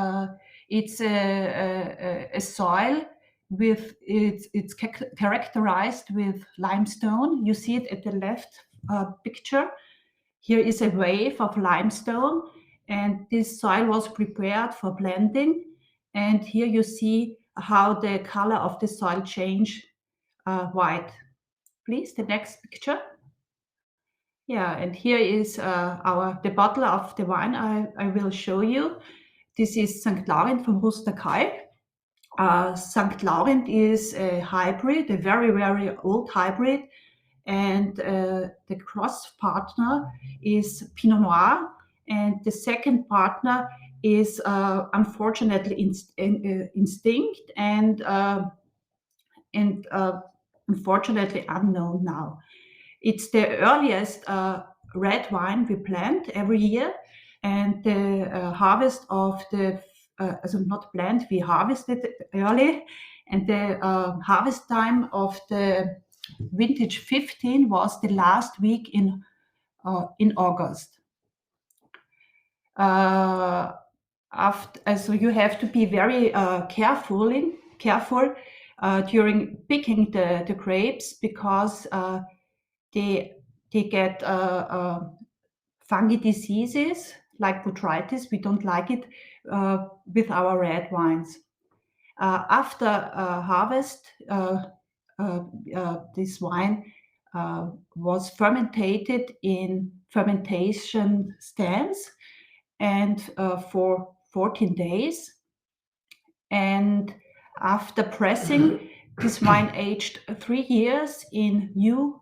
it's a soil with it's characterized with limestone. You see it at the left picture. Here is a wave of limestone, and this soil was prepared for blending. And here you see how the color of the soil changed white. Please, the next picture. Yeah, and here is the bottle of the wine I will show you. This is St. Laurent from Rusterkalb. St. Laurent is a hybrid, a very, very old hybrid, and the cross partner is Pinot Noir, and the second partner is unfortunately extinct and unfortunately unknown now. It's the earliest red wine we plant every year, and the harvest of the not plant, we harvested early, and the harvest time of the vintage 15 was the last week in August. So you have to be very careful during picking the grapes, because they get fungi diseases like botrytis. We don't like it with our red wines. After harvest, this wine was fermented in fermentation stands and for 14 days. And after pressing, this wine aged 3 years in new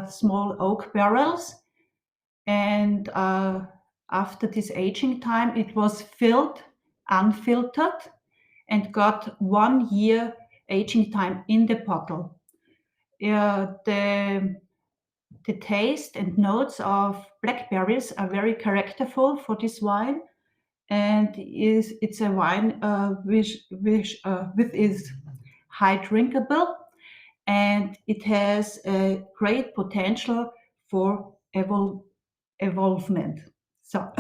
small oak barrels. And after this aging time, it was filled, unfiltered, and got 1 year aging time in the bottle. The taste and notes of blackberries are very characterful for this wine, and it's a wine which is high drinkable, and it has a great potential for evolvement. So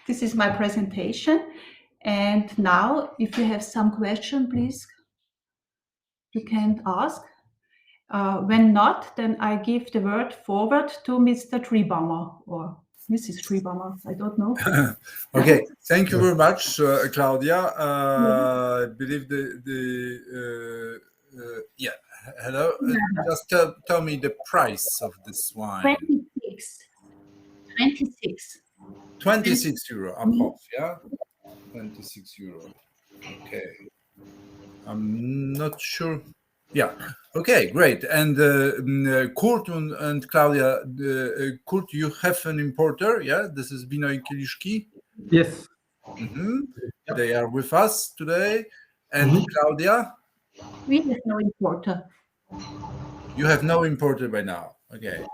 this is my presentation, and now if you have some question, please, you can ask. When not, then I give the word forward to Mr. Treebaumer or Mrs. Treebaumer. I don't know. Okay, thank you very much, Claudia. I believe yeah. Hello. Just tell me the price of this wine. 26 euro, approx, yeah? 26 euro. Okay. I'm not sure. Yeah. Okay, great. And Kurt and Claudia, Kurt, you have an importer, yeah? This is Wino i Kieliszki. Yes. Mm-hmm. Yep. They are with us today. And Claudia? We have no importer. You have no importer by now. Okay.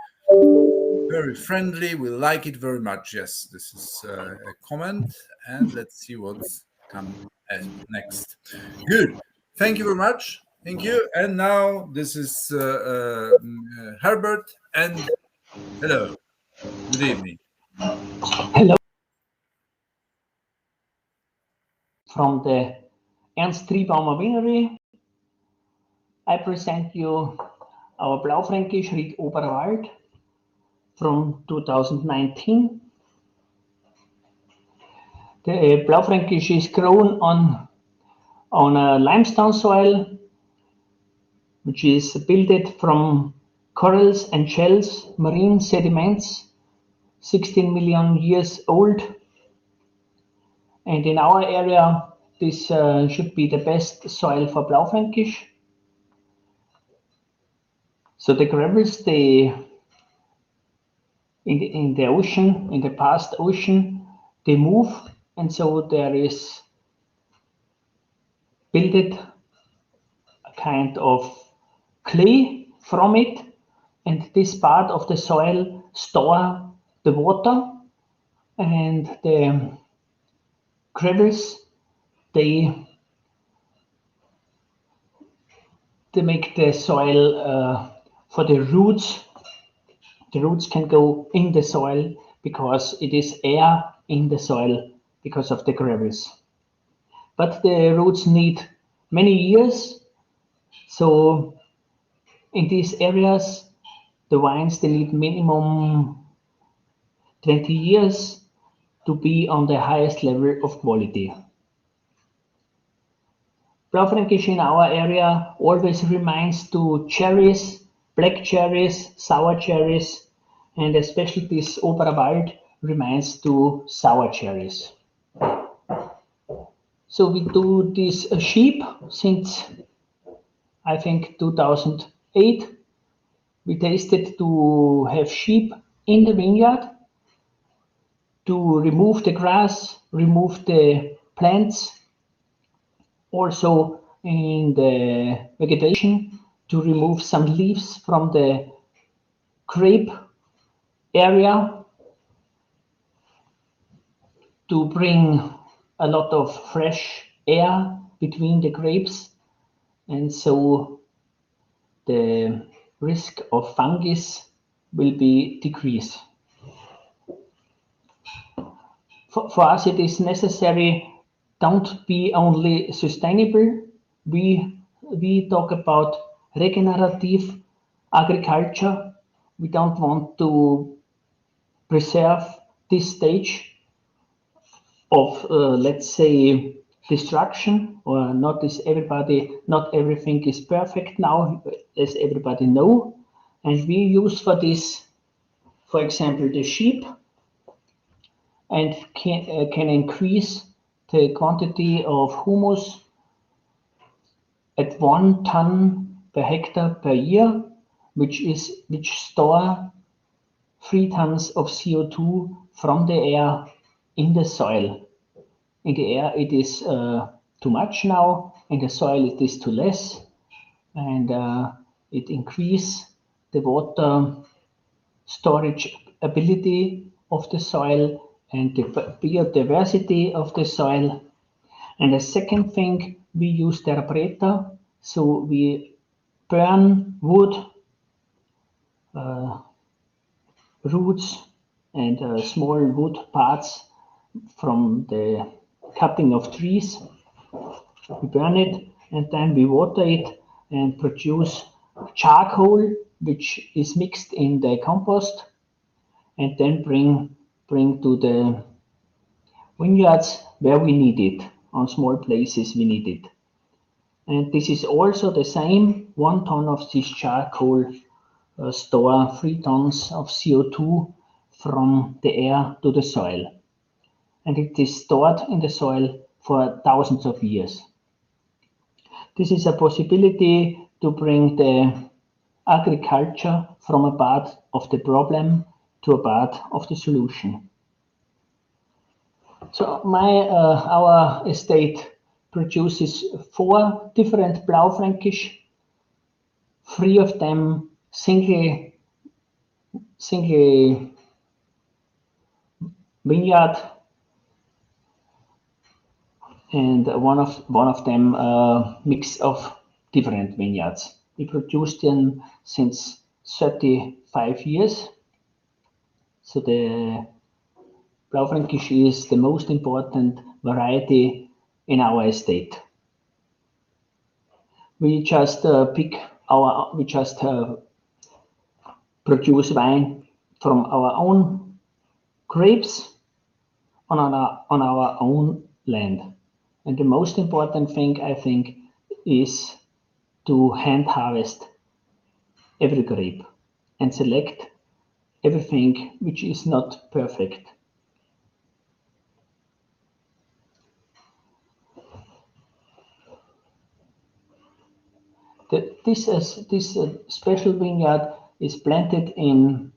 Very friendly. We like it very much. Yes, this is a comment. And let's see what's come next. Good. Thank you very much. Thank you. And now this is Herbert. And hello. Good evening. Hello. From the Ernst Treebaumer Winery, I present you our Blaufränkisch Ried Oberwald from 2019. The Blaufränkisch is grown on a limestone soil, which is built from corals and shells, marine sediments, 16 million years old. And in our area, this should be the best soil for Blaufränkisch. So the gravels, in the ocean, in the past ocean, they move, and so there is built a kind of clay from it, and this part of the soil store the water, and the gravels, they make the soil for the roots. The roots can go in the soil because it is air in the soil because of the gravels. But the roots need many years. So in these areas, the vines, they need minimum 20 years to be on the highest level of quality. Blaufränkisch in our area always reminds to cherries, black cherries, sour cherries, and especially this Oberwald reminds to sour cherries. So we do this sheep since, I think, 2008. We tasted to have sheep in the vineyard to remove the grass, remove the plants, also in the vegetation to remove some leaves from the grape area to bring a lot of fresh air between the grapes, and so the risk of fungus will be decreased. For us, it is necessary, don't be only sustainable. We talk about regenerative agriculture. We don't want to preserve this stage of, let's say, destruction, or not everything is perfect now, as everybody know. And we use for this, for example, the sheep, and can increase the quantity of humus at 1 ton per hectare per year, which store 3 tons of CO2 from the air in the soil. In the air it is too much now, in the soil it is too less, and it increases the water storage ability of the soil and the biodiversity of the soil. And the second thing, we use terrapreta, so we burn wood, roots and small wood parts from the cutting of trees. We burn it and then we water it and produce charcoal, which is mixed in the compost, and then bring to the vineyards where we need it, on small places we need it. And this is also the same, 1 ton of this charcoal store 3 tons of CO2 from the air to the soil. And it is stored in the soil for thousands of years. This is a possibility to bring the agriculture from a part of the problem to a part of the solution. So our estate produces 4 different Blaufränkisch, 3 of them single vineyard, and one of them mix of different vineyards. We produce them since 35 years. So the Blaufränkisch is the most important variety in our estate. We just produce wine from our own grapes on our own land. And the most important thing, I think, is to hand harvest every grape and select everything which is not perfect. This special vineyard is planted in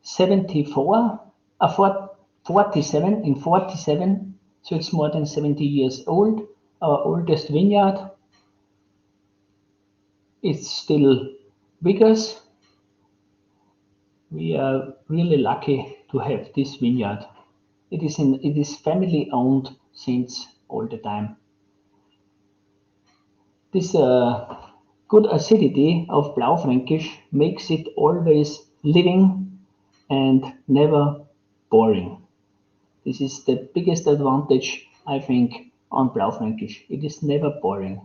47, so it's more than 70 years old. Our oldest vineyard. It's still vigorous. We are really lucky to have this vineyard. It is family owned since all the time. This good acidity of Blaufränkisch makes it always living and never boring. This is the biggest advantage, I think, on Blaufränkisch. It is never boring.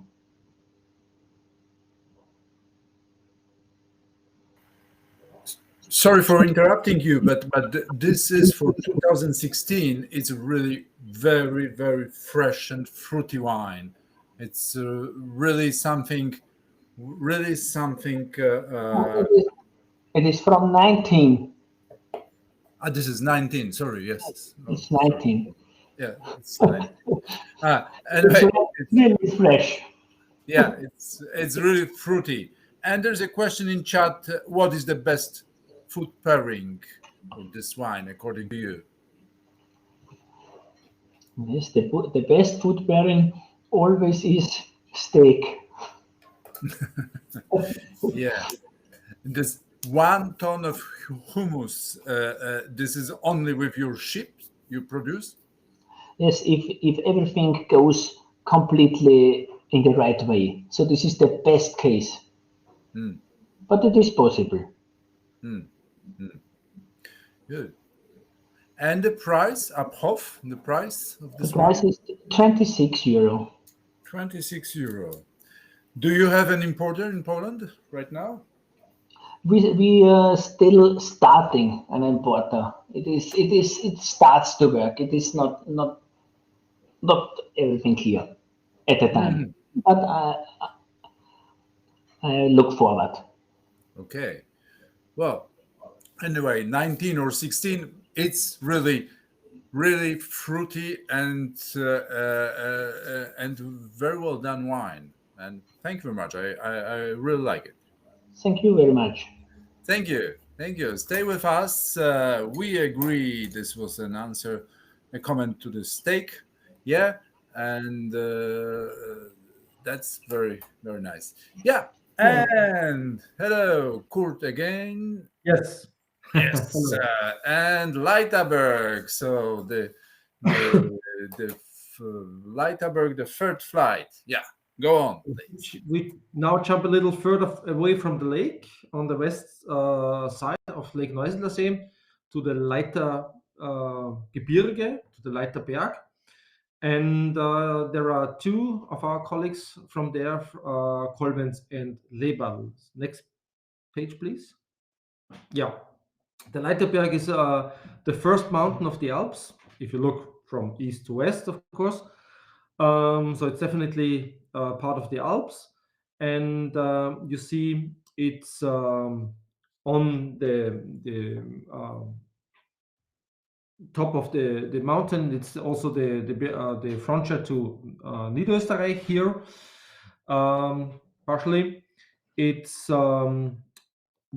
Sorry for interrupting you, but this is for 2016. It's really very, very fresh and fruity wine. It's really something. It is from 19. This is 19. Sorry, yes. It's 19. Yeah, it's 19. Anyway, It's really fresh. Yeah, it's really fruity. And there's a question in chat: what is the best food pairing for this wine, according to you? Yes, the best food pairing always is steak. Yeah, this 1 ton of hummus. This is only with your sheep you produce. Yes, if everything goes completely in the right way. So this is the best case. But it is possible. Good. And the price, Abhof, the price of this The price wine? is 26 euro. 26 euro. Do you have an importer in Poland right now? We are still starting an importer. It starts to work. It is not everything here at the time. But I look forward. Okay. Well, anyway, 19 or 16, it's really, really fruity and very well done wine. And thank you very much. I really like it. Thank you very much. Thank you. Thank you. Stay with us. We agree this was an answer, a comment to the steak. Yeah. And that's very, very nice. Yeah. And hello, Kurt again. Yes. Yes. And Leiterberg. So the Leiterberg, the third flight. Yeah. Go on, please. We now jump a little further away from the lake on the west side of Lake Neusiedlersee to the Leiter Gebirge, to the Leiter Berg. And there are two of our colleagues from there, Kolbens and Lebal. Next page, please. Yeah. The Leiterberg is the first mountain of the Alps, if you look from east to west, of course. So it's definitely part of the Alps. And you see it's on the top of the mountain. It's also the frontier to Niederösterreich here, partially. It's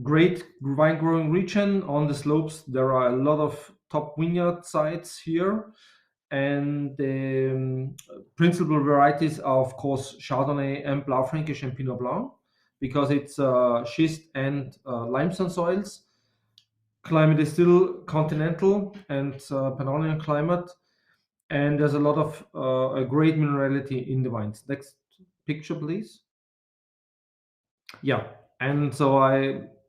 great wine growing region. On the slopes there are a lot of top vineyard sites here, and the principal varieties are of course Chardonnay and Blaufränkisch and Pinot Blanc, because it's schist and limestone soils. Climate is still continental and Pannonian climate, and there's a lot of a great minerality in the wines. Next picture, please. Yeah, and so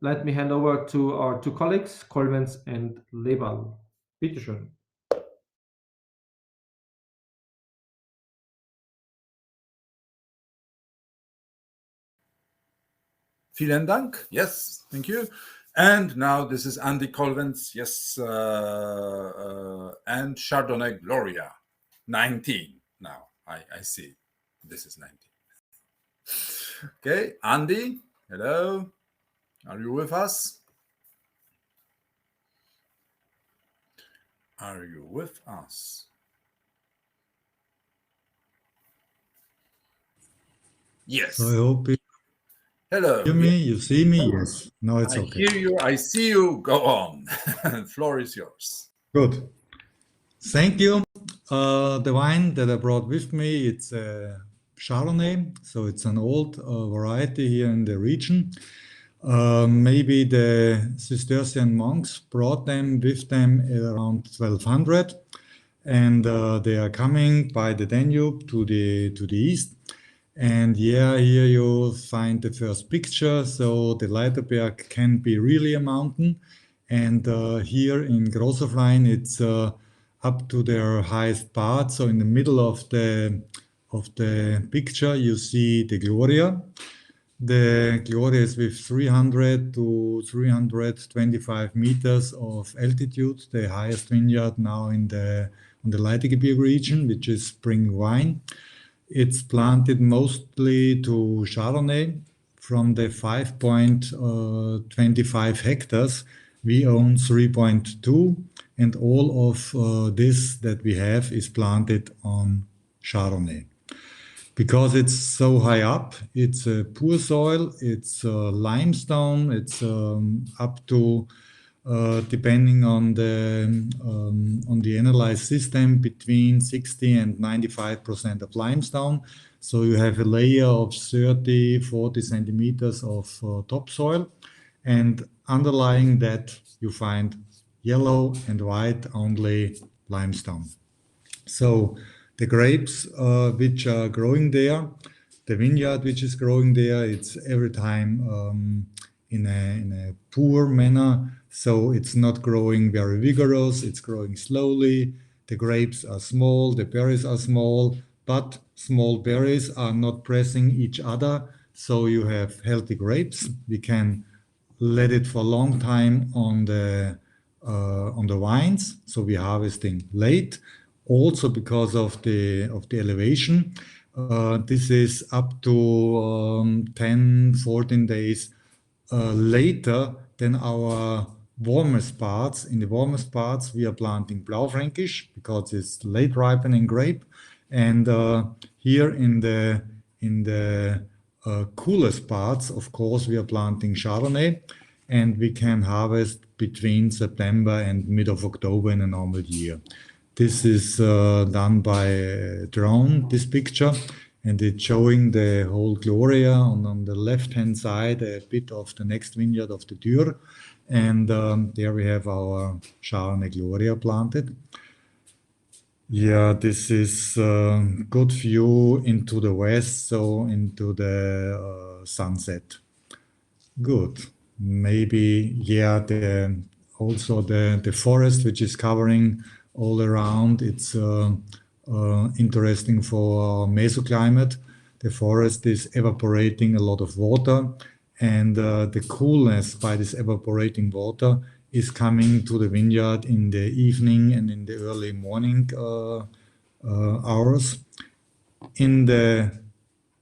let me hand over to our two colleagues, Kolbens and Lebal. Bitte schön. Vielen Dank. Yes, thank you. And now this is Andy Kolbens. Yes, and Chardonnay Gloria, 19. Now I see. This is 19. Okay, Andy, hello. Are you with us? Are you with us? Yes. So I hope you Hello. hear me, you see me. Yes. No, it's I okay. hear you. I see you. Go on. Floor is yours. Good. Thank you. The wine that I brought with me, it's a Chardonnay. So it's an old variety here in the region. Maybe the Cistercian monks brought them with them around 1200. And they are coming by the Danube to the east. And yeah, here you find the first picture. So the Leiterberg can be really a mountain. And here in Großhoflein, it's up to their highest part. So in the middle of the picture, you see the Gloria. The Gloria is with 300 to 325 meters of altitude, the highest vineyard now on the Leitergebirge region, which is spring wine. It's planted mostly to Chardonnay. From the 5.25 hectares, we own 3.2, and all of this that we have is planted on Chardonnay. Because it's so high up, it's a poor soil, it's limestone, it's up to, depending on the analyzed system, between 60 and 95% of limestone. So you have a layer of 30, 40 centimeters of topsoil, and underlying that you find yellow and white only limestone. So the grapes which are growing there, the vineyard which is growing there, it's every time in a poor manner. So it's not growing very vigorous, it's growing slowly. The grapes are small, the berries are small, but small berries are not pressing each other. So you have healthy grapes. We can let it for a long time on the vines. So we're harvesting late. Also because of the elevation, this is up to 10, 14 days later than our warmest parts. In the warmest parts, we are planting Blaufränkisch because it's late ripening grape, and here in the coolest parts, of course, we are planting Chardonnay, and we can harvest between September and mid of October in a normal year. This is done by a drone, this picture, and it's showing the whole Gloria on the left-hand side, a bit of the next vineyard of the Dürr. And there we have our Chardonnay Gloria planted. Yeah, this is a good view into the west, so into the sunset. Good. Maybe, yeah, also the forest, which is covering all around. It's interesting for our mesoclimate. The forest is evaporating a lot of water, and the coolness by this evaporating water is coming to the vineyard in the evening and in the early morning hours. In the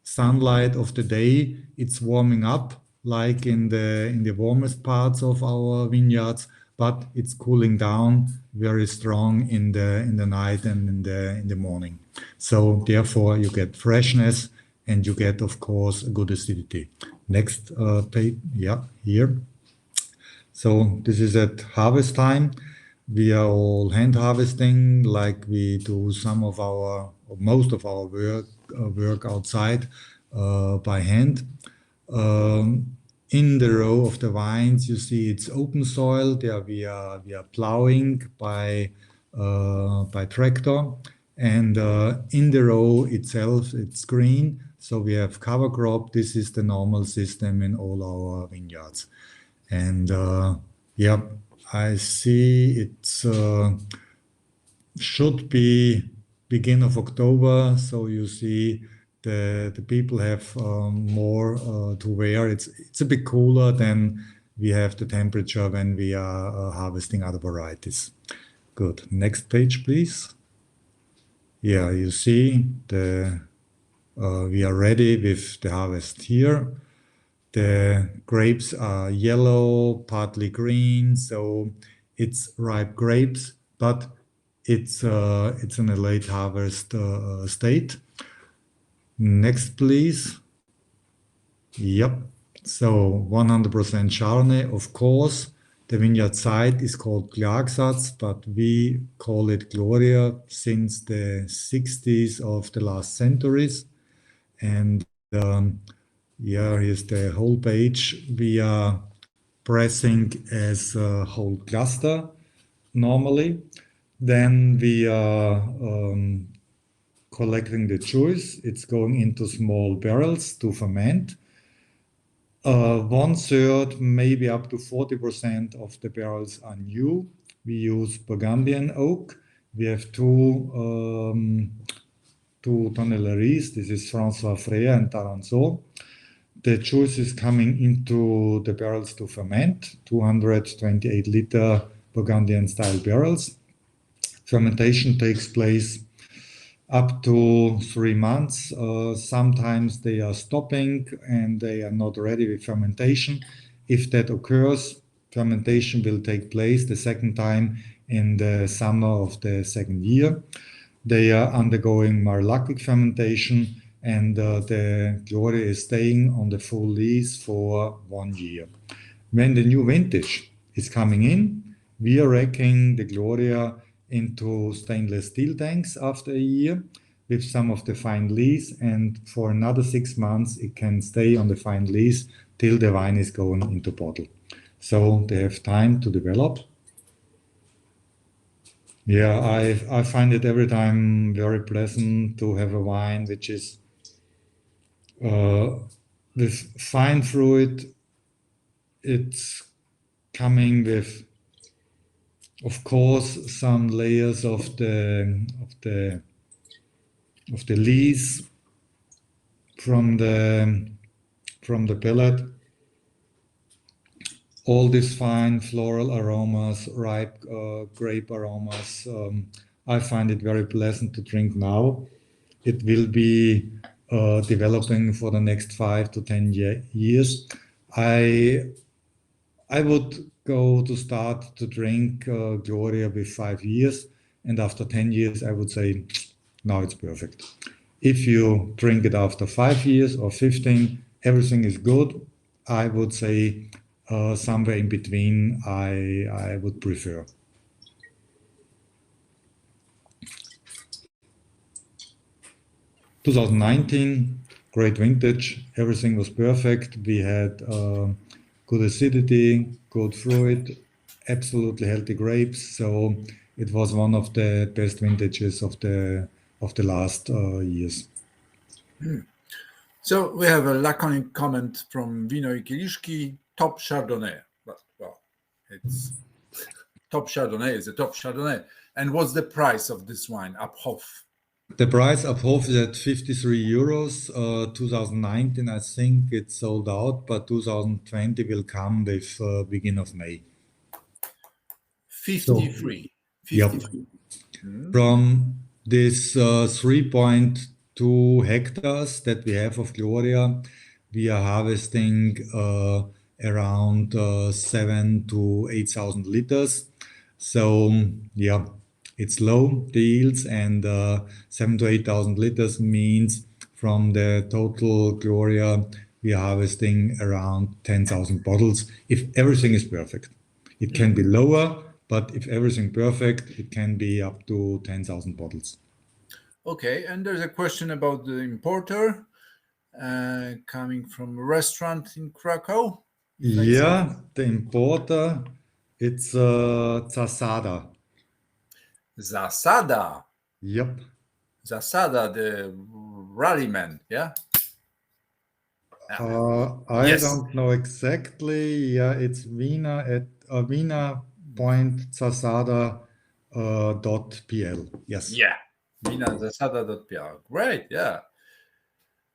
sunlight of the day, it's warming up like in the warmest parts of our vineyards, but it's cooling down very strong in the night and in the morning. So therefore you get freshness and you get, of course, a good acidity. Next page, yeah, here. So this is at harvest time. We are all hand harvesting, like we do some of our, or most of our work outside by hand. In the row of the vines, you see it's open soil. There we are plowing by tractor, and in the row itself, it's green. So we have cover crop. This is the normal system in all our vineyards. And yeah, I see it's should be beginning of October. So you see the people have more to wear. It's a bit cooler than we have the temperature when we are harvesting other varieties. Good. Next page, please. Yeah, you see we are ready with the harvest here. The grapes are yellow, partly green, so it's ripe grapes, but it's in a late harvest state. Next, please. Yep. So 100% Chardonnay, of course. The vineyard site is called Clarksatz, but we call it Gloria since the 60s of the last centuries. And yeah, here's the whole page. We are pressing as a whole cluster normally. Then we are collecting the juice. It's going into small barrels to ferment. 1/3, maybe up to 40% of the barrels are new. We use Burgundian oak. We have two tonnelleries. This is François Freya and Taranzot. The juice is coming into the barrels to ferment, 228-liter Burgundian-style barrels. Fermentation takes place up to 3 months. Sometimes they are stopping and they are not ready with fermentation. If that occurs, fermentation will take place the second time in the summer of the second year. They are undergoing malolactic fermentation, and the Gloria is staying on the full lease for 1 year. When the new vintage is coming in, we are racking the Gloria into stainless steel tanks after a year with some of the fine lees, and for another 6 months it can stay on the fine lees till the wine is going into bottle. So they have time to develop. Yeah, I find it every time very pleasant to have a wine which is with fine fruit. It's coming with, of course, some layers of the lees from the pellet. All these fine floral aromas, ripe grape aromas. I find it very pleasant to drink now. It will be developing for the next 5 to 10 years. I would go to start to drink Gloria with 5 years, and after 10 years, I would say, now it's perfect. If you drink it after 5 years or 15, everything is good. I would say somewhere in between, I would prefer. (2019), great vintage. Everything was perfect. We had good acidity, good fruit, absolutely healthy grapes. So it was one of the best vintages of the last years. So we have a laconic comment from Wino i Kieliszki, top Chardonnay. Well, it's top Chardonnay is a top Chardonnay. And what's the price of this wine, Abhof? The price of Hof is at 53 euros. 2019, I think it's sold out, but 2020 will come with beginning of May. 53. So, yep. From this 3.2 hectares that we have of Gloria, we are harvesting around 7,000 to 8,000 liters. So, yeah. It's low, the yields, and 7,000 to 8,000 liters means from the total Gloria, we are harvesting around 10,000 bottles if everything is perfect. It can be lower, but if everything perfect, it can be up to 10,000 bottles. Okay, and there's a question about the importer coming from a restaurant in Krakow. Yeah, the importer, it's Zasada. Zasada. Yep. Zasada, the rallyman, yeah? I don't know exactly. Yeah, it's Wiener at wiener.zasada.pl. Yes. Yeah, wienerzasada.pl. Great, yeah.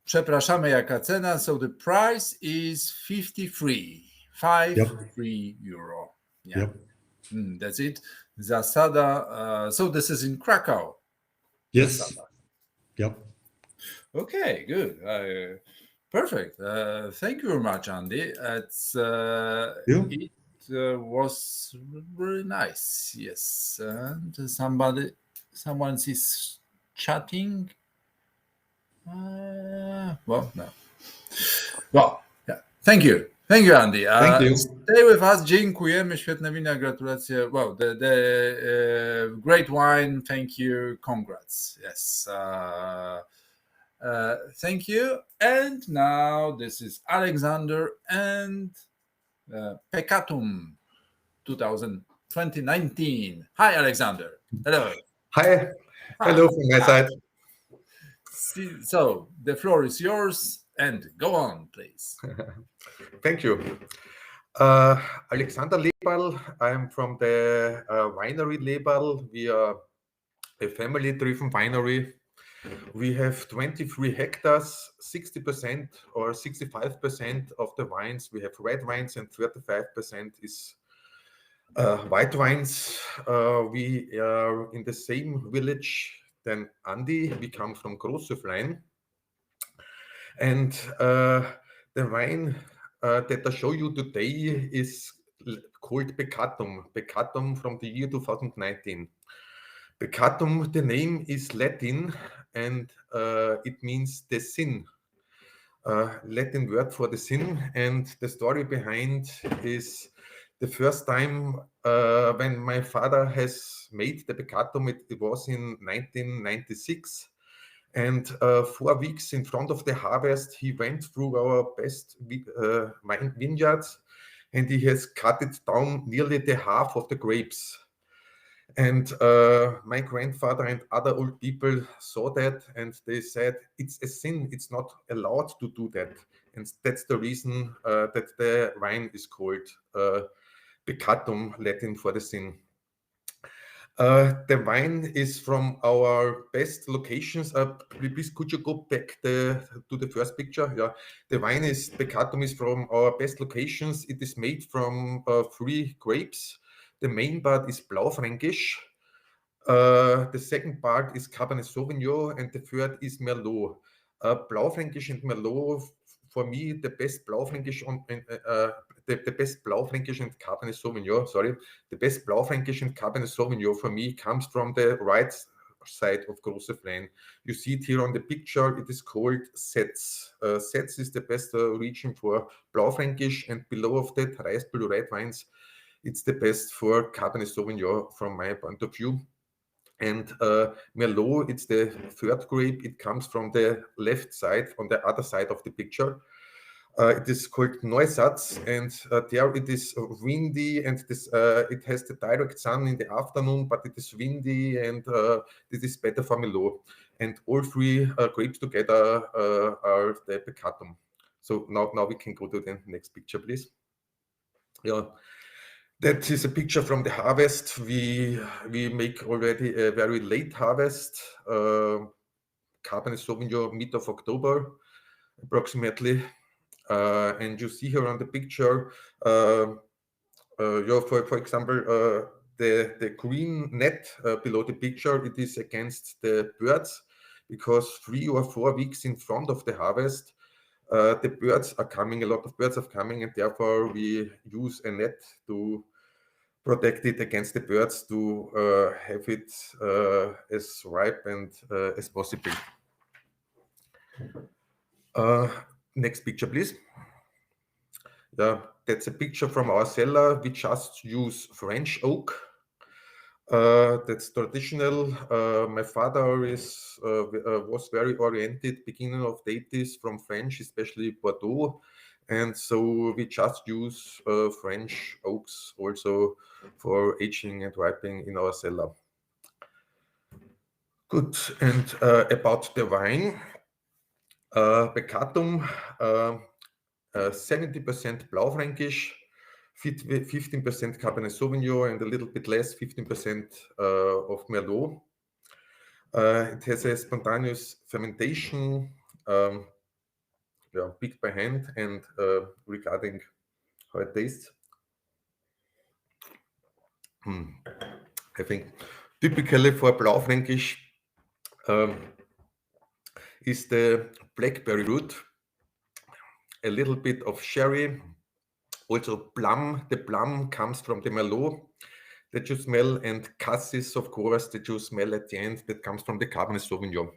Przepraszamy, jaka cena? So the price is 53. 53 euro. Yeah. Yep. That's it. Zasada. So this is in Krakow. Yes. Zasada. Yep. Okay, good. Perfect. Thank you very much, Andy. It was really nice. Yes. And somebody Someone is chatting. Well, no. Well, yeah. Thank you, Andy. Thank you. Stay with us. Dziękujemy. Świetne wina. Gratulacje. Wow, the great wine. Thank you. Congrats. Yes. Thank you. And now this is Alexander and Peccatum 2019. Hi, Alexander. Hello. Hi. Hello from my side. So the floor is yours and go on, please. Thank you. Alexander Lebal. I'm from the winery Lebal. We are a family-driven winery. We have 23 hectares, 60% or 65% of the wines. We have red wines and 35% is white wines. We are in the same village than Andy. We come from Großhöflein. And the wine that I show you today is called Peccatum. Peccatum from the year 2019. Peccatum, the name is Latin and it means the sin. Latin word for the sin. And the story behind is the first time when my father has made the Peccatum, it was in 1996. And 4 weeks in front of the harvest, he went through our best wine vineyards and he has cut it down nearly the half of the grapes. And my grandfather and other old people saw that and they said, it's a sin, it's not allowed to do that. And that's the reason that the wine is called Peccatum, Latin for the sin. The wine is from our best locations. Please, could you go back to the first picture? Yeah, the wine is Peccatum is from our best locations. It is made from 3 grapes. The main part is Blaufränkisch. The second part is Cabernet Sauvignon, and the third is Merlot. Blaufränkisch and Merlot, for me, the best Blaufränkisch the best Blaufränkisch and Cabernet Sauvignon, the best Blaufränkisch and Cabernet Sauvignon for me comes from the right side of Großhöflein. You see it here on the picture, it is called Setz. Setz is the best region for Blaufränkisch, and below of that, below red wines, it's the best for Cabernet Sauvignon from my point of view. And Merlot, it's the third grape. It comes from the left side, on the other side of the picture. It is called Neusatz, and there it is windy, and this, it has the direct sun in the afternoon, but it is windy, and this is better for Merlot. And all 3 grapes together are the Peccatum. So now we can go to the next picture, please. Yeah. That is a picture from the harvest. We make already a very late harvest, Cabernet Sauvignon mid of October, approximately. And you see here on the picture, for example, the green net below the picture, it is against the birds, because 3 or 4 weeks in front of the harvest, the birds are coming, a lot of birds are coming, and therefore we use a net to protect it against the birds, to have it as ripe and as possible. Next picture, please. Yeah, that's a picture from our cellar. We just use French oak. That's traditional. My father was very oriented, beginning of the 80s, from French, especially Bordeaux. And so we just use French oaks also for aging and ripening in our cellar. Good. And about the wine, Peccatum, 70% Blaufränkisch, 15% Cabernet Sauvignon, and a little bit less, 15% of Merlot. It has a spontaneous fermentation, picked by hand, and regarding how it tastes, I think typically for Blaufränkisch is the blackberry root, a little bit of sherry, also plum. The plum comes from the Merlot. that you smell, and cassis, of course, that you smell at the end, that comes from the Cabernet Sauvignon.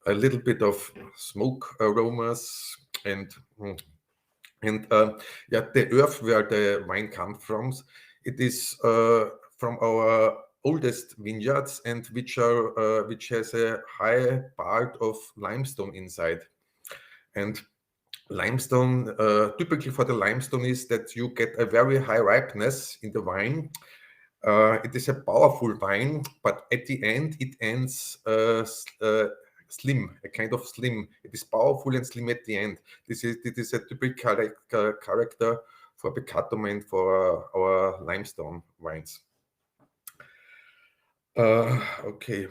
A little bit of smoke aromas, and yeah, the earth where the wine comes from, it is from our oldest vineyards, and which has a high part of limestone inside. And limestone, typically for the limestone, is that you get a very high ripeness in the wine. It is a powerful wine, but at the end it ends slim, a kind of slim. It is powerful and slim at the end. This is a typical character for Beccatum and for our limestone wines. Okay.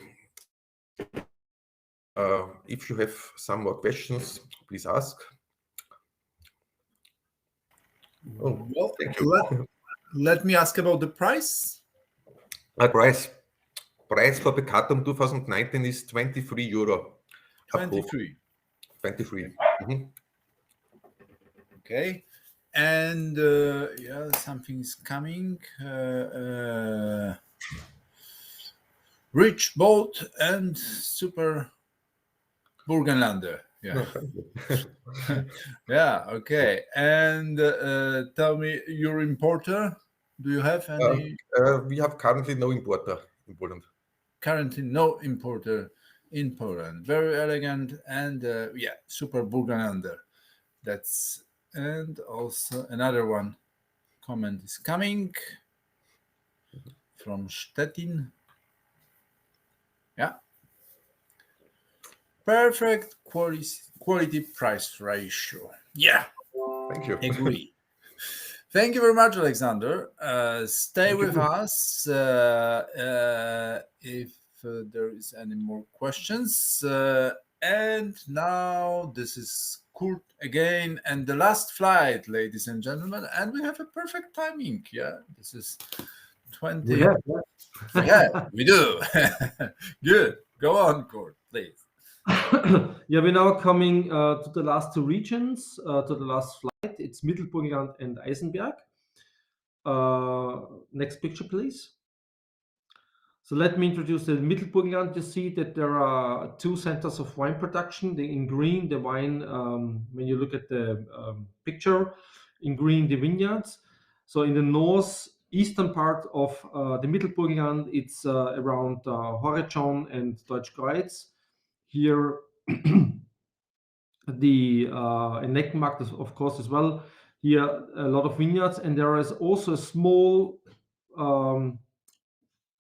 If you have some more questions, please ask. Oh, Well, thank you. let me ask about the price. Price for Beccatum 2019 is 23 euro. 23. 23. Okay. And yeah, something is coming. Rich boat and super Burgenlander. Yeah. Yeah. Okay. And tell me, your importer. Do you have any? We have currently no importer in Poland. Currently, no importer in Poland. Very elegant and yeah, super Burgenlander. That's, and also another one comment is coming from Stettin. Yeah. Perfect quality price ratio. Yeah. Thank you. Agree. Thank you very much, Alexander. Stay with us if there is any more questions. And now this is Kurt again, and the last flight, ladies and gentlemen. And we have a perfect timing. Yeah, this is 20. Yeah, we do. Good. Go on, Kurt, please. Yeah, we're now coming to the last two regions, to the last flight. It's Mittelburgenland and Eisenberg. Next picture, please. So let me introduce the Mittelburgenland. You see that there are two centers of wine production. In green, the wine, when you look at the picture, in green, the vineyards. So in the northeastern part of the Mittelburgenland, it's around Horizon and Deutschkreuz. Here, the in Neckenmark, of course, as well. Here, a lot of vineyards, and there is also a small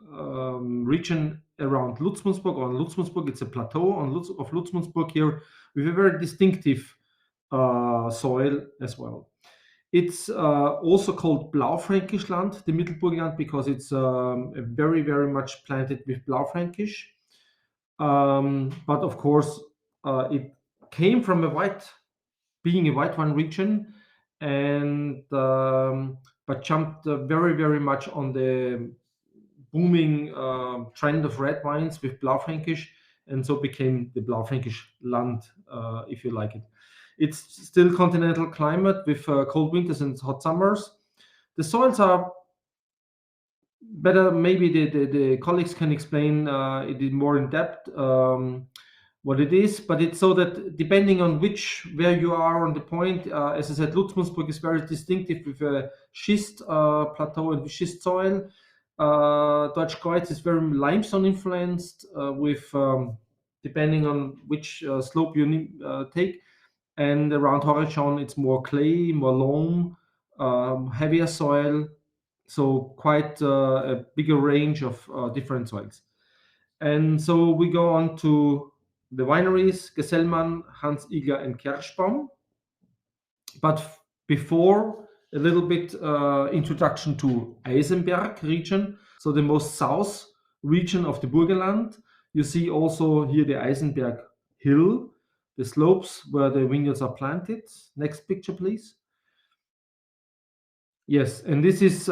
region around Lutzmannsburg. On Lutzmannsburg, it's a plateau of Lutzmannsburg here with a very distinctive soil as well. It's also called Blaufränkisch Land, the Mittelburgenland, because it's very, very much planted with Blaufränkisch. But of course, it came from being a white wine region, and but jumped very, very much on the booming trend of red wines with Blaufränkisch, and so became the Blaufränkisch Land, if you like it. It's still continental climate with cold winters and hot summers. The soils are better. Maybe the colleagues can explain it more in depth what it is, but it's so that depending on where you are on the point, as I said, Lutzmannsburg is very distinctive with a schist plateau and schist soil. Deutschkreuz is very limestone influenced with depending on which slope you take, and around Horizon it's more clay, more loam, heavier soil, so quite a bigger range of different soils. And so we go on to the wineries, Gesellmann, Hans Igler, and Kerschbaum. But before, a little bit introduction to Eisenberg region, so the most south region of the Burgenland. You see also here the Eisenberg hill, the slopes where the vineyards are planted. Next picture, please. Yes, and this is,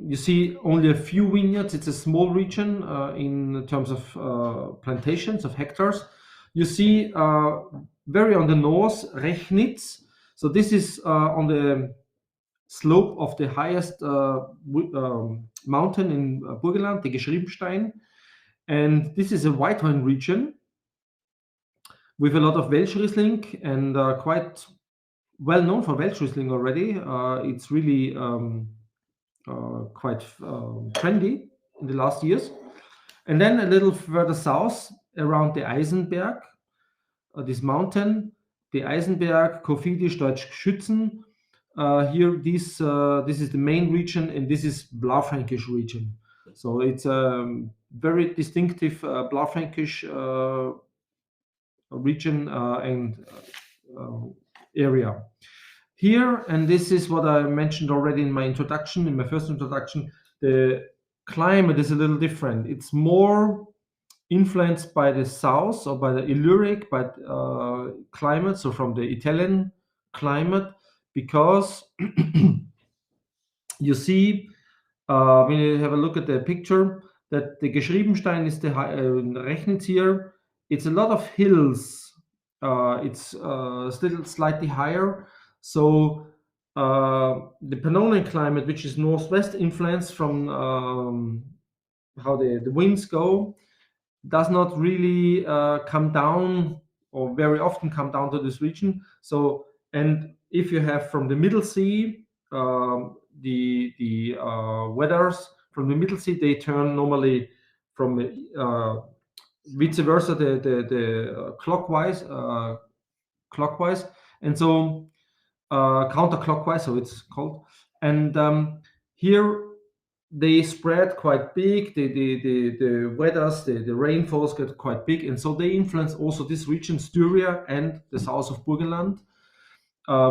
you see only a few vineyards. It's a small region in terms of plantations, of hectares. You see very on the north, Rechnitz. So this is on the slope of the highest mountain in Burgenland, the Geschriebenstein. And this is a white wine region with a lot of Welsch Riesling and quite well known for Welsch Riesling already. It's really quite trendy in the last years. And then a little further south around the Eisenberg, this mountain, the Eisenberg, Koffidisch, Deutsch Schützen. Here, this is the main region, and this is Blaufränkisch region. So it's a very distinctive Blaufränkisch region and area. Here, and this is what I mentioned already in my introduction, in my first introduction, the climate is a little different. It's more influenced by the south or by the Illyric climate, so from the Italian climate, because you see, when you have a look at the picture, that the Geschriebenstein is the Rechnitz here. It's a lot of hills. It's still slightly higher. So the Pannonian climate, which is northwest influence from how the winds go, does not really come down or very often come down to this region. So, and if you have from the Middle Sea, the weathers from the Middle Sea, they turn normally from vice versa, the clockwise, and so counterclockwise, so it's called. And here they spread quite big. The weathers, the rainfalls get quite big, and so they influence also this region, Styria and the south of Burgenland,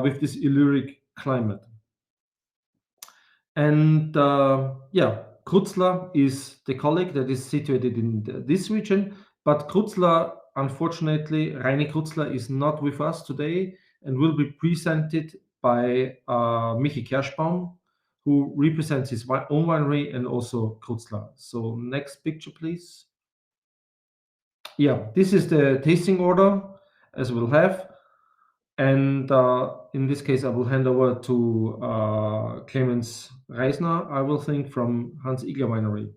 with this Illyric climate. And yeah, Krutzlar is the colleague that is situated in this region, but Krutzlar, unfortunately, Reini Krutzlar is not with us today and will be presented by Michi Kerschbaum, who represents his own winery and also Krutzlar. So next picture, please. Yeah, this is the tasting order as we'll have. And in this case, I will hand over to Clemens Reisner, I will think, from Hans Igler Winery.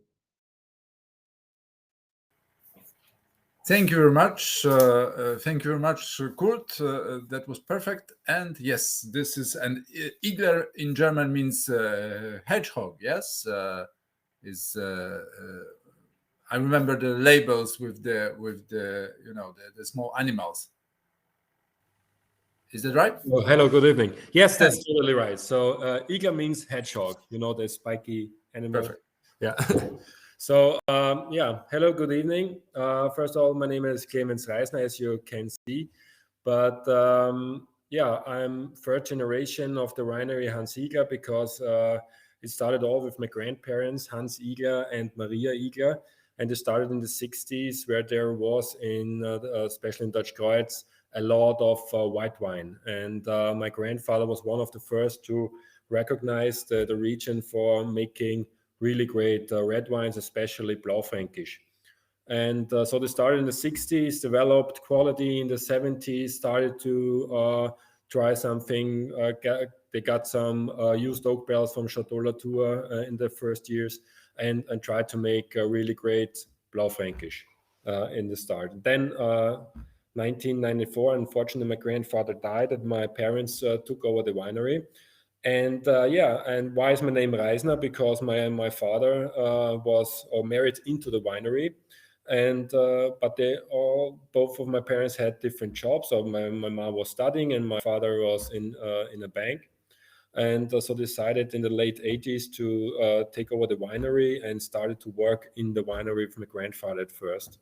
Thank you very much. Thank you very much, Kurt. That was perfect. And yes, this is an Igler in German means hedgehog. Yes, I remember the labels with the the small animals. Is that right? Oh, hello, good evening. Yes, that's totally right. So Igler means hedgehog, the spiky animal. Perfect. Yeah. So yeah, hello, good evening. First of all, my name is Clemens Reisner, as you can see. But yeah, I'm third generation of the winery Hans Igler, because it started all with my grandparents, Hans Igler and Maria Igler. And it started in the 60s, where there was, especially in Dutch Kreuz, a lot of white wine. And my grandfather was one of the first to recognize the region for making really great red wines, especially Blaufränkisch. And so they started in the 60s, developed quality in the 70s, started to try something. They got some used oak barrels from Chateau Latour in the first years, and tried to make a really great Blaufränkisch in the start. Then 1994, unfortunately, my grandfather died, and my parents took over the winery. And yeah, and why is my name Reisner? Because my father was married into the winery, and but both of my parents had different jobs. So my mom was studying, and my father was in a bank, and so decided in the late 80s to take over the winery and started to work in the winery with my grandfather at first.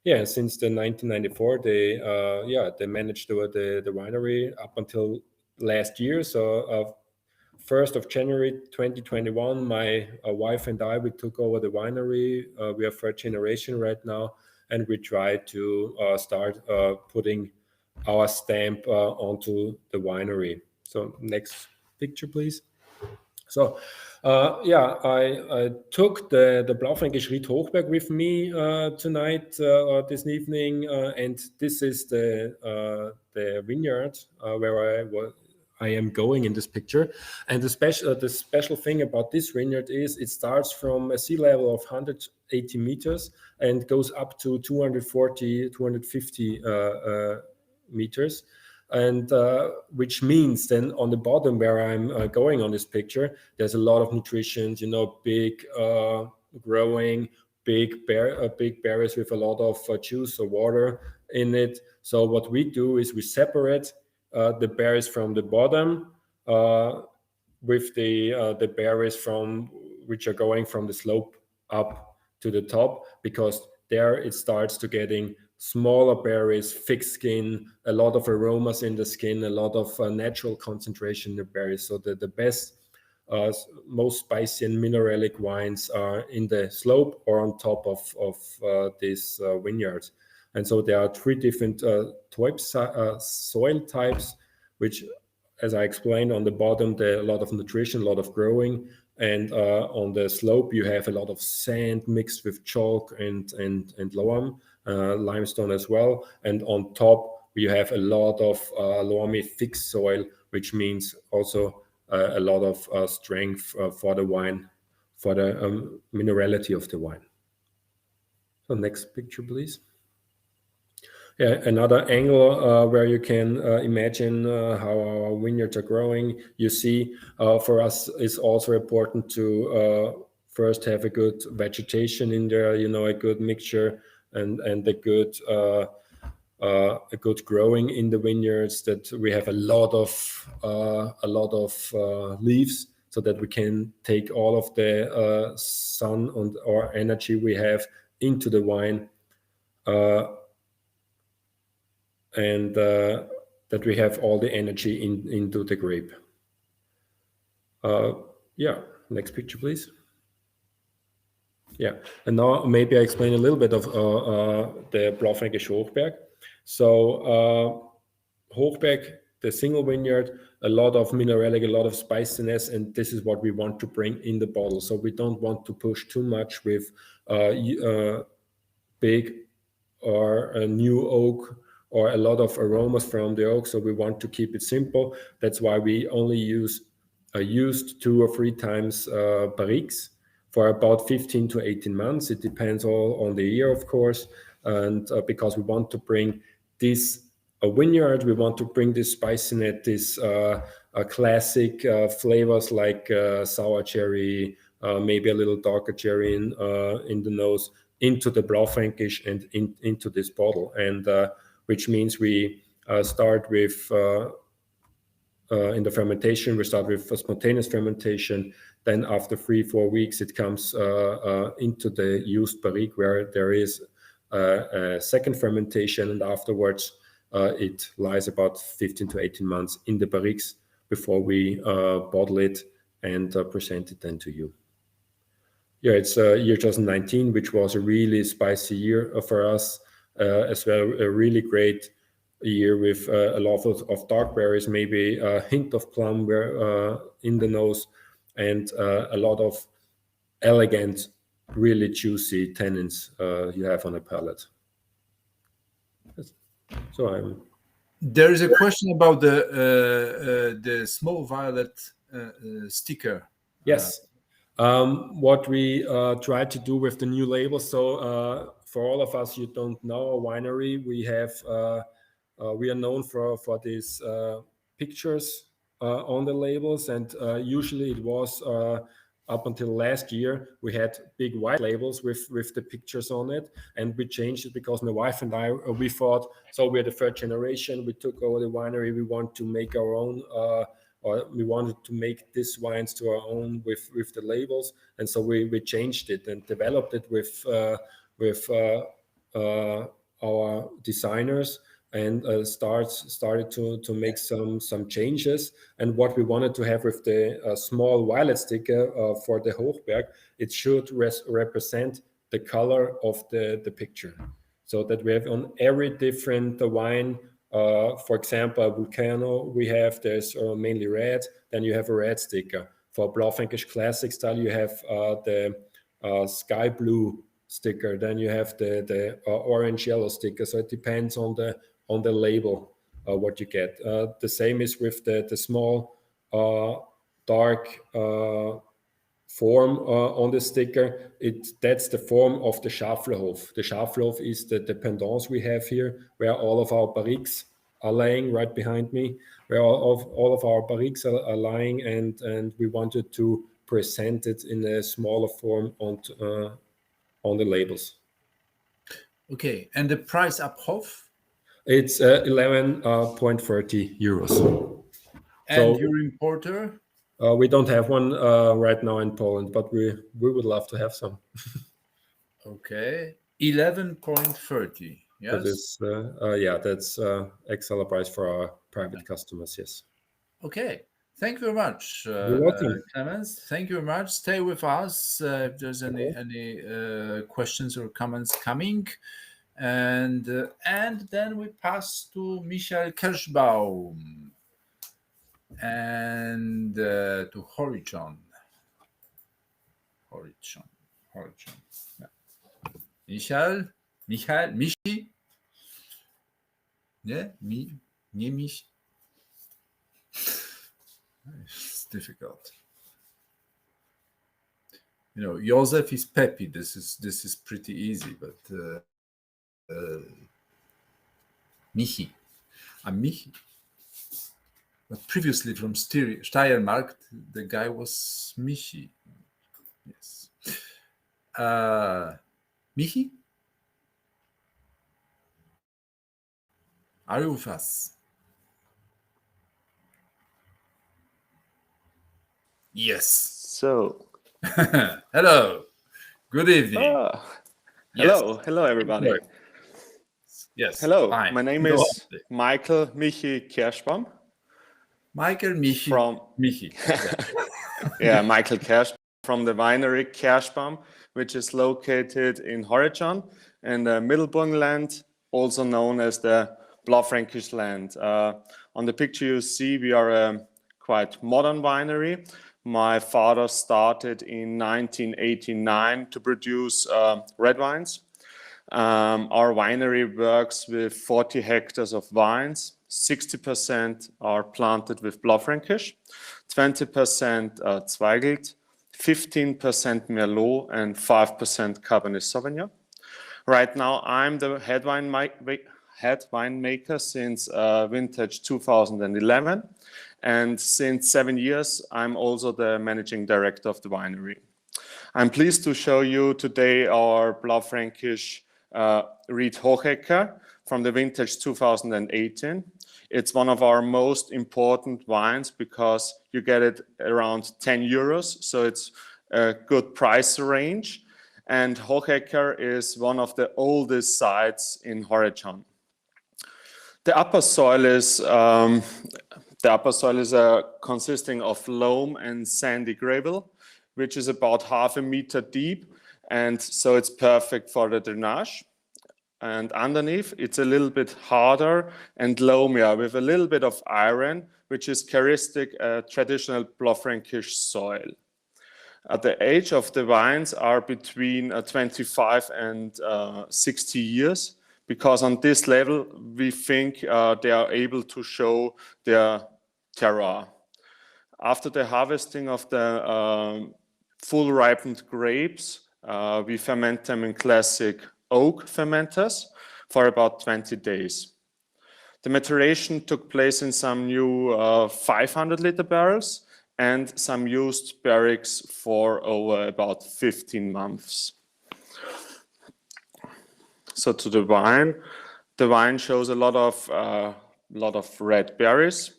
Yeah, since the 1994, they managed the winery up until last year. So 1st of January 2021, my wife and I, we took over the winery. We are third generation right now, and we try to start putting our stamp onto the winery. So next picture, please. So yeah, I took the Blaufränkisch Ried Hochberg with me tonight, this evening, and this is the vineyard where I am going in this picture. And the special thing about this vineyard is it starts from a sea level of 180 meters and goes up to 240, 250 meters. And which means then on the bottom where I'm going on this picture, there's a lot of nutrition, you know, big growing, big berries with a lot of juice or water in it. So what we do is we separate the berries from the bottom with the berries from which are going from the slope up to the top, because there it starts to getting smaller berries, thick skin, a lot of aromas in the skin, a lot of natural concentration in the berries. So the best, most spicy and mineralic wines are in the slope or on top of this vineyard. And so there are three different soil types, which, as I explained, on the bottom, there are a lot of nutrition, a lot of growing. And on the slope, you have a lot of sand mixed with chalk and loam, limestone as well. And on top, you have a lot of loamy thick soil, which means also a lot of strength for the wine, for the minerality of the wine. So next picture, please. Yeah, another angle where you can imagine how our vineyards are growing. You see, for us, it's also important to first have a good vegetation in there, you know, a good mixture and a good growing in the vineyards, that we have a lot of leaves, so that we can take all of the sun or energy we have into the wine. And that we have all the energy into the grape. Yeah, next picture, please. Yeah, and now maybe I explain a little bit of the Blaufränkisch Hochberg. So Hochberg, the single vineyard, a lot of mineralic, a lot of spiciness, and this is what we want to bring in the bottle. So we don't want to push too much with big or a new oak or a lot of aromas from the oak. So we want to keep it simple. That's why we only use used 2 or 3 times barriques for about 15 to 18 months. It depends all on the year, of course. And because we want to bring this vineyard, we want to bring this spiciness, this classic flavors like sour cherry, maybe a little darker cherry in the nose, into the Blaufränkisch and into this bottle. And which means we start with, in the fermentation, we start with a spontaneous fermentation. Then after 3-4 weeks, it comes into the used barrique, where there is a second fermentation, and afterwards it lies about 15 to 18 months in the barriques before we bottle it and present it then to you. Yeah, it's year 2019, which was a really spicy year for us. As well, a really great year with a lot of dark berries, maybe a hint of plum in the nose, and a lot of elegant, really juicy tannins you have on a palate. So there is a question about the small violet sticker. Yes. What we try to do with the new label. So for all of us, you don't know a winery, we are known for these pictures on the labels, and usually it was up until last year we had big white labels with the pictures on it, and we changed it because my wife and I we thought, so we're the third generation, we took over the winery, we want to make our own. Or we wanted to make these wines to our own with the labels, and so we changed it and developed it with our designers, and started to make some changes. And what we wanted to have with the small violet sticker for the Hochberg, it should represent the color of the picture, so that we have on every different wine. For example, a Vulcano, there's mainly red, then you have a red sticker. For Blaufränkisch Classic style, you have the sky blue sticker, then you have the orange yellow sticker. So it depends on the label what you get. The same is with the small dark form on the sticker. That's the form of the Schaflerhof. The Schaflerhof is the dependance we have here, where all of our barriques are lying right behind me, where all of our barriques are lying, and we wanted to present it in a smaller form on the labels. Okay, and the price up Hof? It's 11.30 euros. And your importer? We don't have one right now in Poland, but we would love to have some. Okay, 11.30. Yes. That is, that's excellent price for our private customers. Yes. Okay. Thank you very much, You're welcome. Clemens. Thank you very much. Stay with us if there's any questions or comments coming, and then we pass to Michael Kirschbaum and to Horizon. Yeah. Michi. Yeah, Mich. It's difficult. You know, Joseph is Peppy. This is pretty easy, but Michi. I'm Michi. But previously from Steiermark, the guy was Michi. Yes. Michi? Are you with us? Yes. So, hello. Good evening. hello everybody. Yes. Hello, Fine. my name is Michael Michi Kirschbaum. Michael Michi. From Michi. Yeah, Michael Kirschbaum from the winery Kirschbaum, which is located in Horizon in the Middle Burgenland, also known as the Blaufränkisch land. On the picture you see, we are a quite modern winery. My father started in 1989 to produce red wines. Our winery works with 40 hectares of vines. 60% are planted with Blaufränkisch, 20% Zweigelt, 15% Merlot, and 5% Cabernet Sauvignon. Right now, I'm the head winemaker since vintage 2011. And since 7 years, I'm also the managing director of the winery. I'm pleased to show you today our Blaufränkisch Ried Hochecker from the vintage 2018. It's one of our most important wines because you get it around 10 euros, so it's a good price range. And Hochecker is one of the oldest sites in Horizon. The upper soil is consisting of loam and sandy gravel, which is about 0.5 meter deep, and so it's perfect for the drainage. And underneath, it's a little bit harder and loamier with a little bit of iron, which is characteristic traditional Blaufränkisch soil. The age of the vines are between 25 and 60 years, because on this level, we think they are able to show their terroir. After the harvesting of the full ripened grapes, we ferment them in classic oak fermenters for about 20 days. The maturation took place in some new 500-liter barrels and some used barriques for over about 15 months. So to the wine shows a lot of red berries,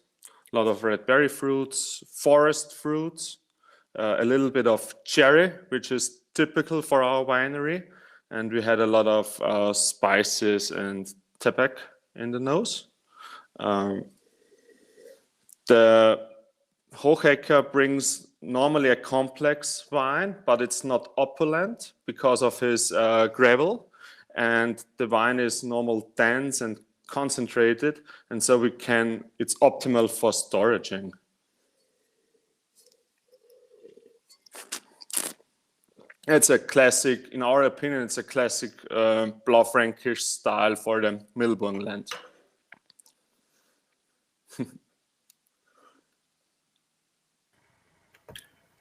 a lot of red berry fruits, forest fruits, a little bit of cherry, which is typical for our winery. And we had a lot of spices and tobacco in the nose. The Hochecker brings normally a complex wine, but it's not opulent because of his gravel. And the wine is normal dense and concentrated, and so it's optimal for storaging. It's a classic, in our opinion, it's a classic Blaufränkisch style for the Middle Burgenland.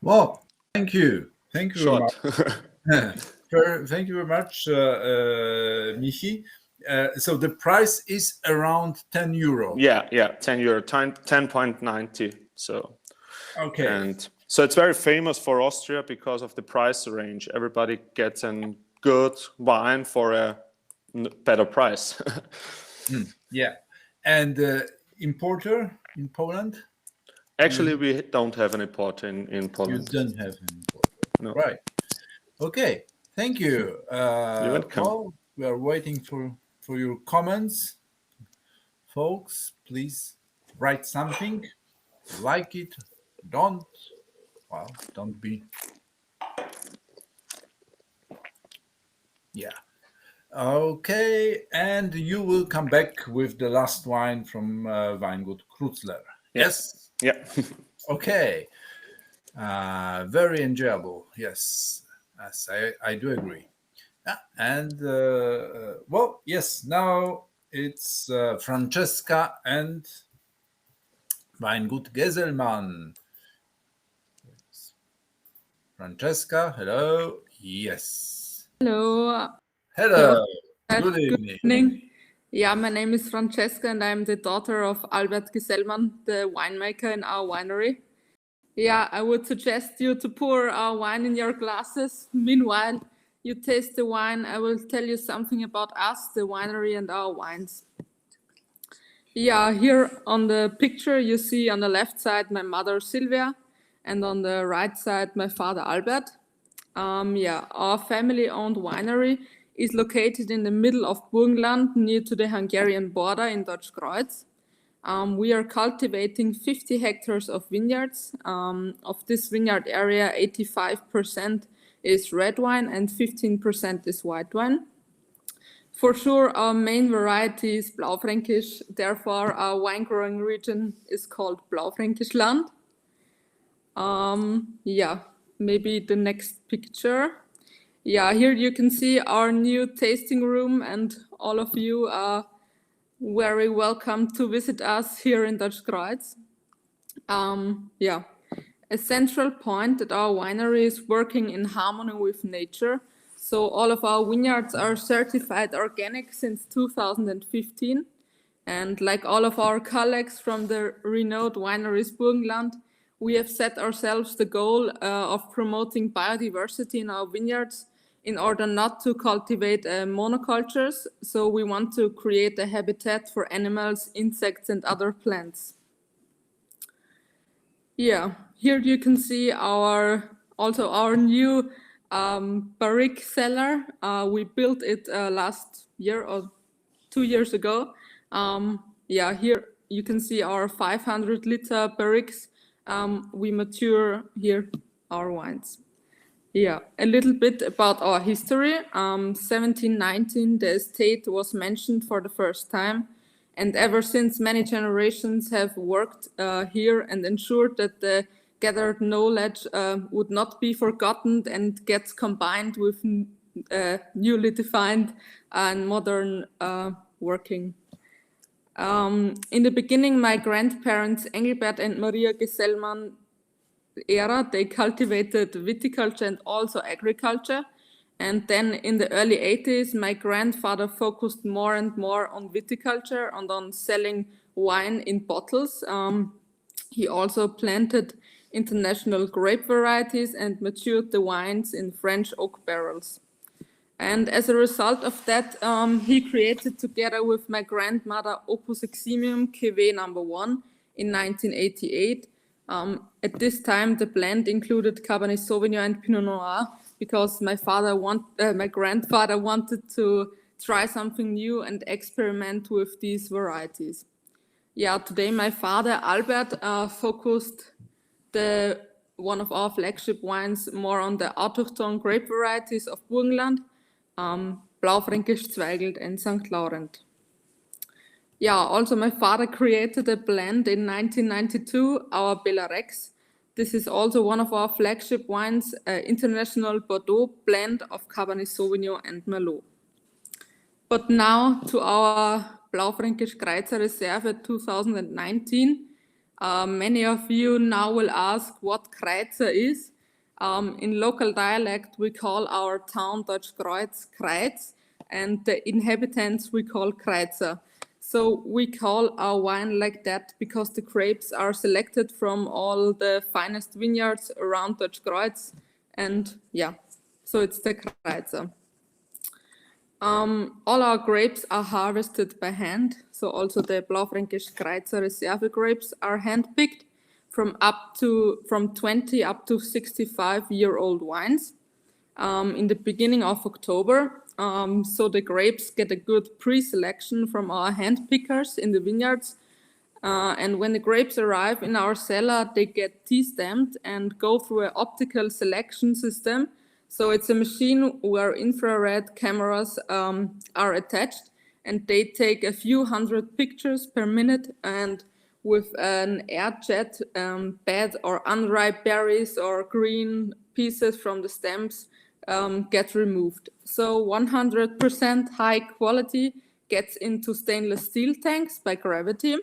Well, thank you. Thank you very Short. much. Thank you very much, Michi. So the price is around 10 euro. Yeah, 10 euro, 10.90. So, Okay. and so it's very famous for Austria because of the price range. Everybody gets a good wine for a better price. Yeah. And importer in Poland? Actually, we don't have an importer in Poland. You don't have an importer. No. Right. Okay. Thank you. You're welcome. Well, we are waiting for your comments. Folks, please write something. Like it, don't be. Yeah. Okay, and you will come back with the last wine from Weingut Krutzler. Yes? Yeah. Okay. Very enjoyable. Yes, I do agree. And well, yes, now it's Francesca and Weingut Gesselmann. Yes. Francesca, hello. Yes. Hello. Hello. Good evening. Yeah, my name is Francesca and I'm the daughter of Albert Gesellmann, the winemaker in our winery. Yeah, I would suggest you to pour our wine in your glasses. Meanwhile, you taste the wine. I will tell you something about us, the winery and our wines. Yeah, here on the picture you see on the left side my mother Silvia and on the right side my father Albert. Yeah, our family-owned winery is located in the middle of Burgenland, near to the Hungarian border in Deutschkreuz. We are cultivating 50 hectares of vineyards. Of this vineyard area, 85% is red wine and 15% is white wine. For sure, our main variety is Blaufränkisch. Therefore, our wine growing region is called Blaufränkisch Land. Yeah, maybe the next picture. Yeah, here you can see our new tasting room, and all of you are very welcome to visit us here in Deutschkreuz. Yeah, a central point at our winery is working in harmony with nature. So all of our vineyards are certified organic since 2015. And like all of our colleagues from the renowned wineries Burgenland, we have set ourselves the goal of promoting biodiversity in our vineyards in order not to cultivate monocultures. So we want to create a habitat for animals, insects, and other plants. Yeah, here you can see our new barrique cellar. We built it last year or 2 years ago. Yeah, here you can see our 500-liter barriques. We mature here our wines. Yeah, a little bit about our history. 1719, the estate was mentioned for the first time. And ever since, many generations have worked here and ensured that the gathered knowledge would not be forgotten and gets combined with newly defined and modern working. In the beginning, my grandparents, Engelbert and Maria Gesellmann era, they cultivated viticulture and also agriculture. And then in the early 80s, my grandfather focused more and more on viticulture and on selling wine in bottles. He also planted international grape varieties and matured the wines in French oak barrels. And as a result of that, he created together with my grandmother Opus Eximium Cuvée number 1 in 1988. At this time, the blend included Cabernet Sauvignon and Pinot Noir because my grandfather wanted to try something new and experiment with these varieties. Yeah, today my father Albert focused one of our flagship wines more on the autochthone grape varieties of Burgenland, Blaufränkisch, Zweigelt, and St. Laurent. Yeah, also my father created a blend in 1992, our Bellarex. This is also one of our flagship wines, international Bordeaux blend of Cabernet Sauvignon and Merlot. But now to our Blaufränkisch Kreuzer Reserve 2019. Many of you now will ask what Kreuzer is. In local dialect, we call our town Deutschkreuz Kreuz, and the inhabitants we call Kreuzer. So we call our wine like that because the grapes are selected from all the finest vineyards around Deutschkreuz, and yeah, so it's the Kreuzer. All our grapes are harvested by hand, so also the Blaufränkisch Kreuzer Reserve grapes are hand-picked from 20 up to 65-year-old wines in the beginning of October. So the grapes get a good pre-selection from our hand pickers in the vineyards. And when the grapes arrive in our cellar, they get T-stamped and go through an optical selection system. So it's a machine where infrared cameras are attached, and they take a few hundred pictures per minute, and with an air jet, bad or unripe berries or green pieces from the stems get removed. So 100% high quality gets into stainless steel tanks by gravity.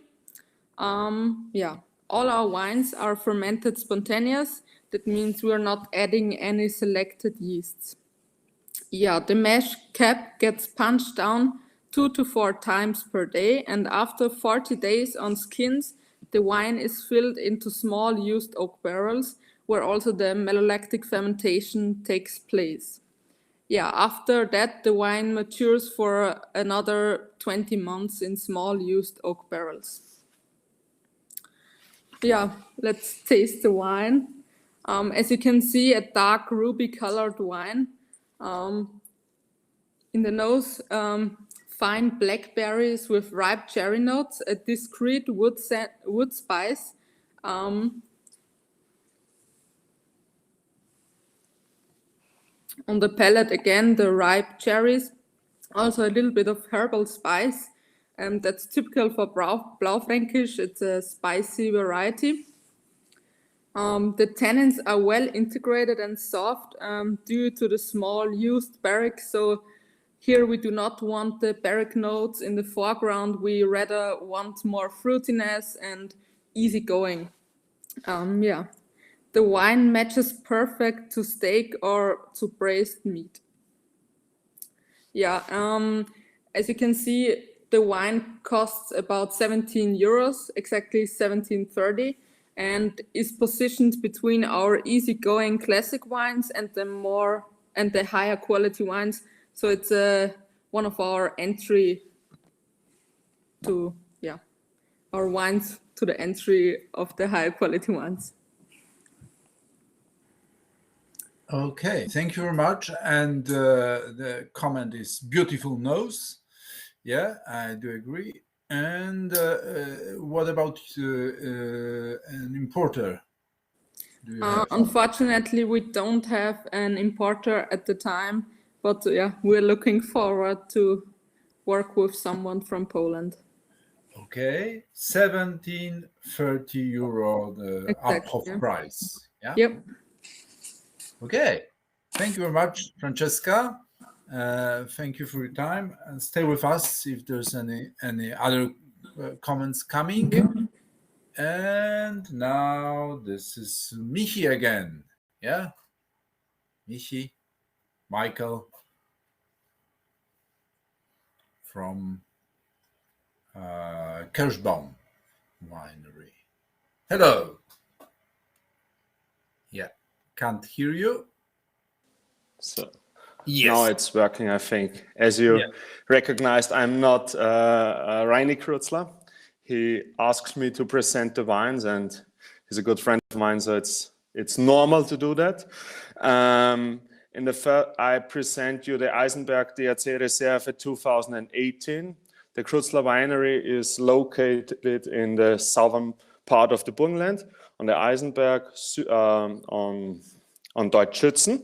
Yeah, all our wines are fermented spontaneous. That means we are not adding any selected yeasts. Yeah, the mesh cap gets punched down 2 to 4 times per day, and after 40 days on skins, the wine is filled into small used oak barrels, where also the malolactic fermentation takes place. Yeah, after that, the wine matures for another 20 months in small used oak barrels. Yeah, let's taste the wine. As you can see, a dark ruby colored wine. In the nose, fine blackberries with ripe cherry notes, a discreet wood spice. On the palate, again, the ripe cherries, also a little bit of herbal spice. That's typical for Blaufränkisch. It's a spicy variety. The tannins are well integrated and soft due to the small used barrique. So here we do not want the barrique notes in the foreground. We rather want more fruitiness and easygoing. Yeah, the wine matches perfect to steak or to braised meat. Yeah, as you can see, the wine costs about 17 euros, exactly 17.30. And is positioned between our easygoing classic wines and the higher quality wines. So it's one of our entry to our wines to the entry of the higher quality wines. Okay, thank you very much. And the comment is beautiful nose. Yeah, I do agree. And what about an importer? Unfortunately, we don't have an importer at the time, but yeah, we're looking forward to work with someone from Poland. Okay, 17.30 euro the Exactly, up of price. Yeah. Yep. Okay, thank you very much, Francesca. Thank you for your time, and stay with us if there's any other comments coming. And now this is Michi again. Yeah, Michi, Michael from Kirschbaum Winery. Hello. Yeah, can't hear you. So yes. Now it's working, I think. As you recognized, I'm not Reini Krutzler. He asks me to present the wines, and he's a good friend of mine, so it's normal to do that. In the first, I present you the Eisenberg DRC Reserve 2018. The Krutzler Winery is located in the southern part of the Burgenland, on the Eisenberg, on Deutschschützen.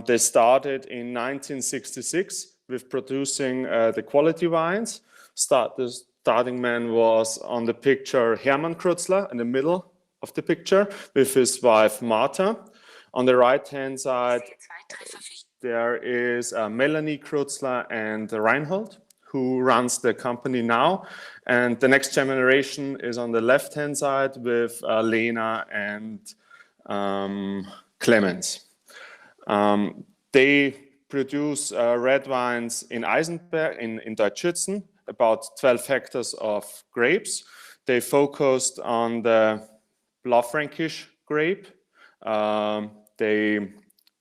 They started in 1966 with producing the quality wines. The starting man was on the picture Hermann Krutzler in the middle of the picture with his wife Martha. On the right-hand side, there is Melanie Krutzler and Reinhold, who runs the company now. And the next generation is on the left-hand side with Lena and Clemens. They produce red wines in Eisenberg, in Deutschützen, about 12 hectares of grapes. They focused on the Blaufränkisch grape.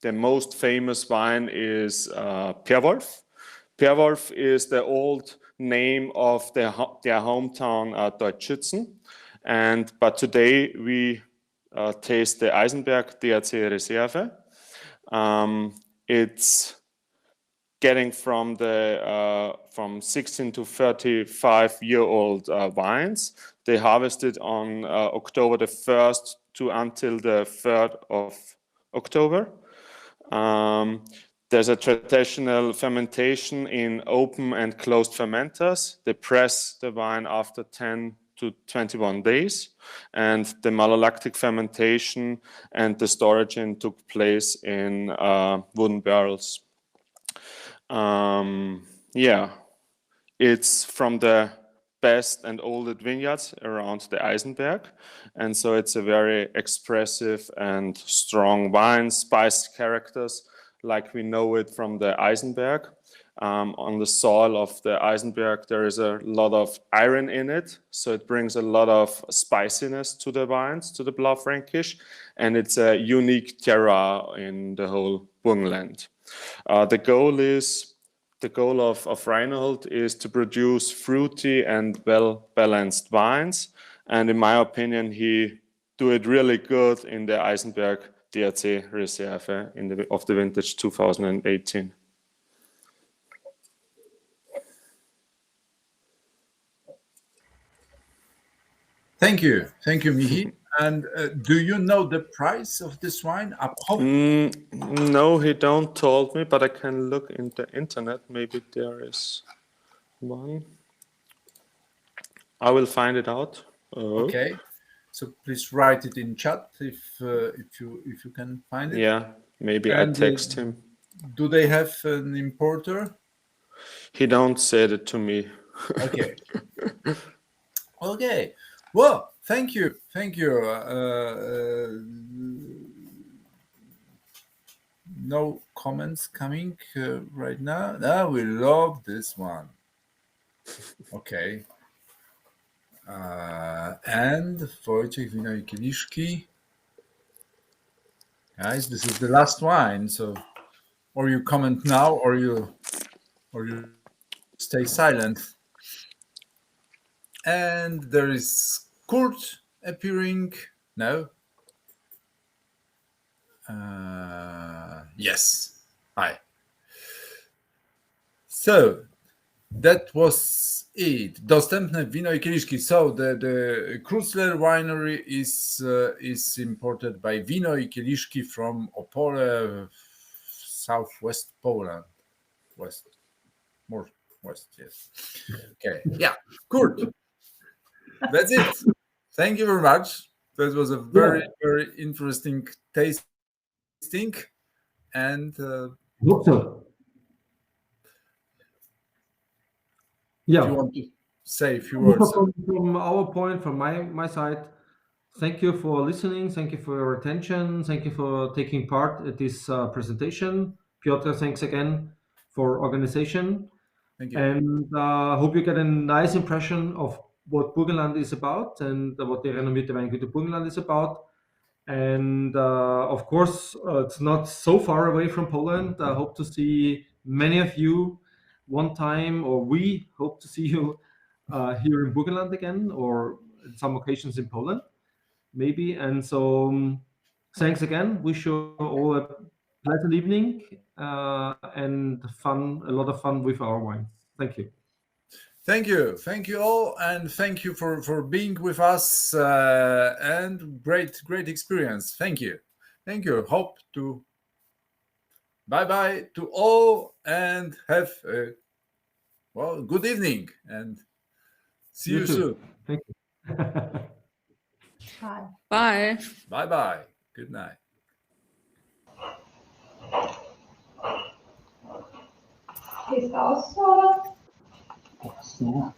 The most famous wine is Perwolf. Perwolf is the old name of their hometown, Deutschützen. But today we taste the Eisenberg DRC Reserve. It's getting from 16 to 35-year-old wines. They harvested on October the 1st to until the 3rd of October. There's a traditional fermentation in open and closed fermenters. They press the wine after 10 to 21 days, and the malolactic fermentation and the storaging took place in wooden barrels. It's from the best and oldest vineyards around the Eisenberg, and so it's a very expressive and strong wine, spiced characters like we know it from the Eisenberg. On the soil of the Eisenberg, there is a lot of iron in it, so it brings a lot of spiciness to the wines, to the Blaufränkisch, and it's a unique terroir in the whole Burgenland. The goal of Reinhold is to produce fruity and well-balanced wines, and in my opinion, he do it really good in the Eisenberg DRC Reserve of the vintage 2018. Thank you, Mihi. And do you know the price of this wine? No, he don't told me, but I can look in the internet. Maybe there is one. I will find it out. Okay, so please write it in chat if you can find it. Yeah, maybe I text him. Do they have an importer? He don't say it to me. Okay. Okay. Well, thank you. No comments coming right now. We love this one. Okay. And Wojciech Wino i Kieliszki. Guys, this is the last wine, so or you comment now or you stay silent. And there is Kurt appearing. No? Yes. Hi. So that was it. Dostępne wino i kieliszki. So the Kruzler winery is imported by Wino i Kieliszki from Opole, southwest Poland. More west, yes. Okay. Yeah. Kurt. That's it. Thank you very much. That was a very interesting tasting. And hope so. Yeah. If you want to say a few words. From our point, from my side, thank you for listening. Thank you for your attention. Thank you for taking part at this presentation. Piotr, thanks again for organization. Thank you. And hope you get a nice impression of what Burgenland is about and what the Renommierte Weingüter Burgenland is about. And of course, it's not so far away from Poland. I hope to see many of you one time, or we hope to see you here in Burgenland again, or at some occasions in Poland, maybe. And so thanks again. Wish you all a pleasant evening and a lot of fun with our wines. Thank you. Thank you all, and thank you for being with us, and great experience. Thank you. Hope to bye to all, and have a good evening, and see you soon. Thank you. Bye. Bye. Good night. Ist aus, oder? Yeah.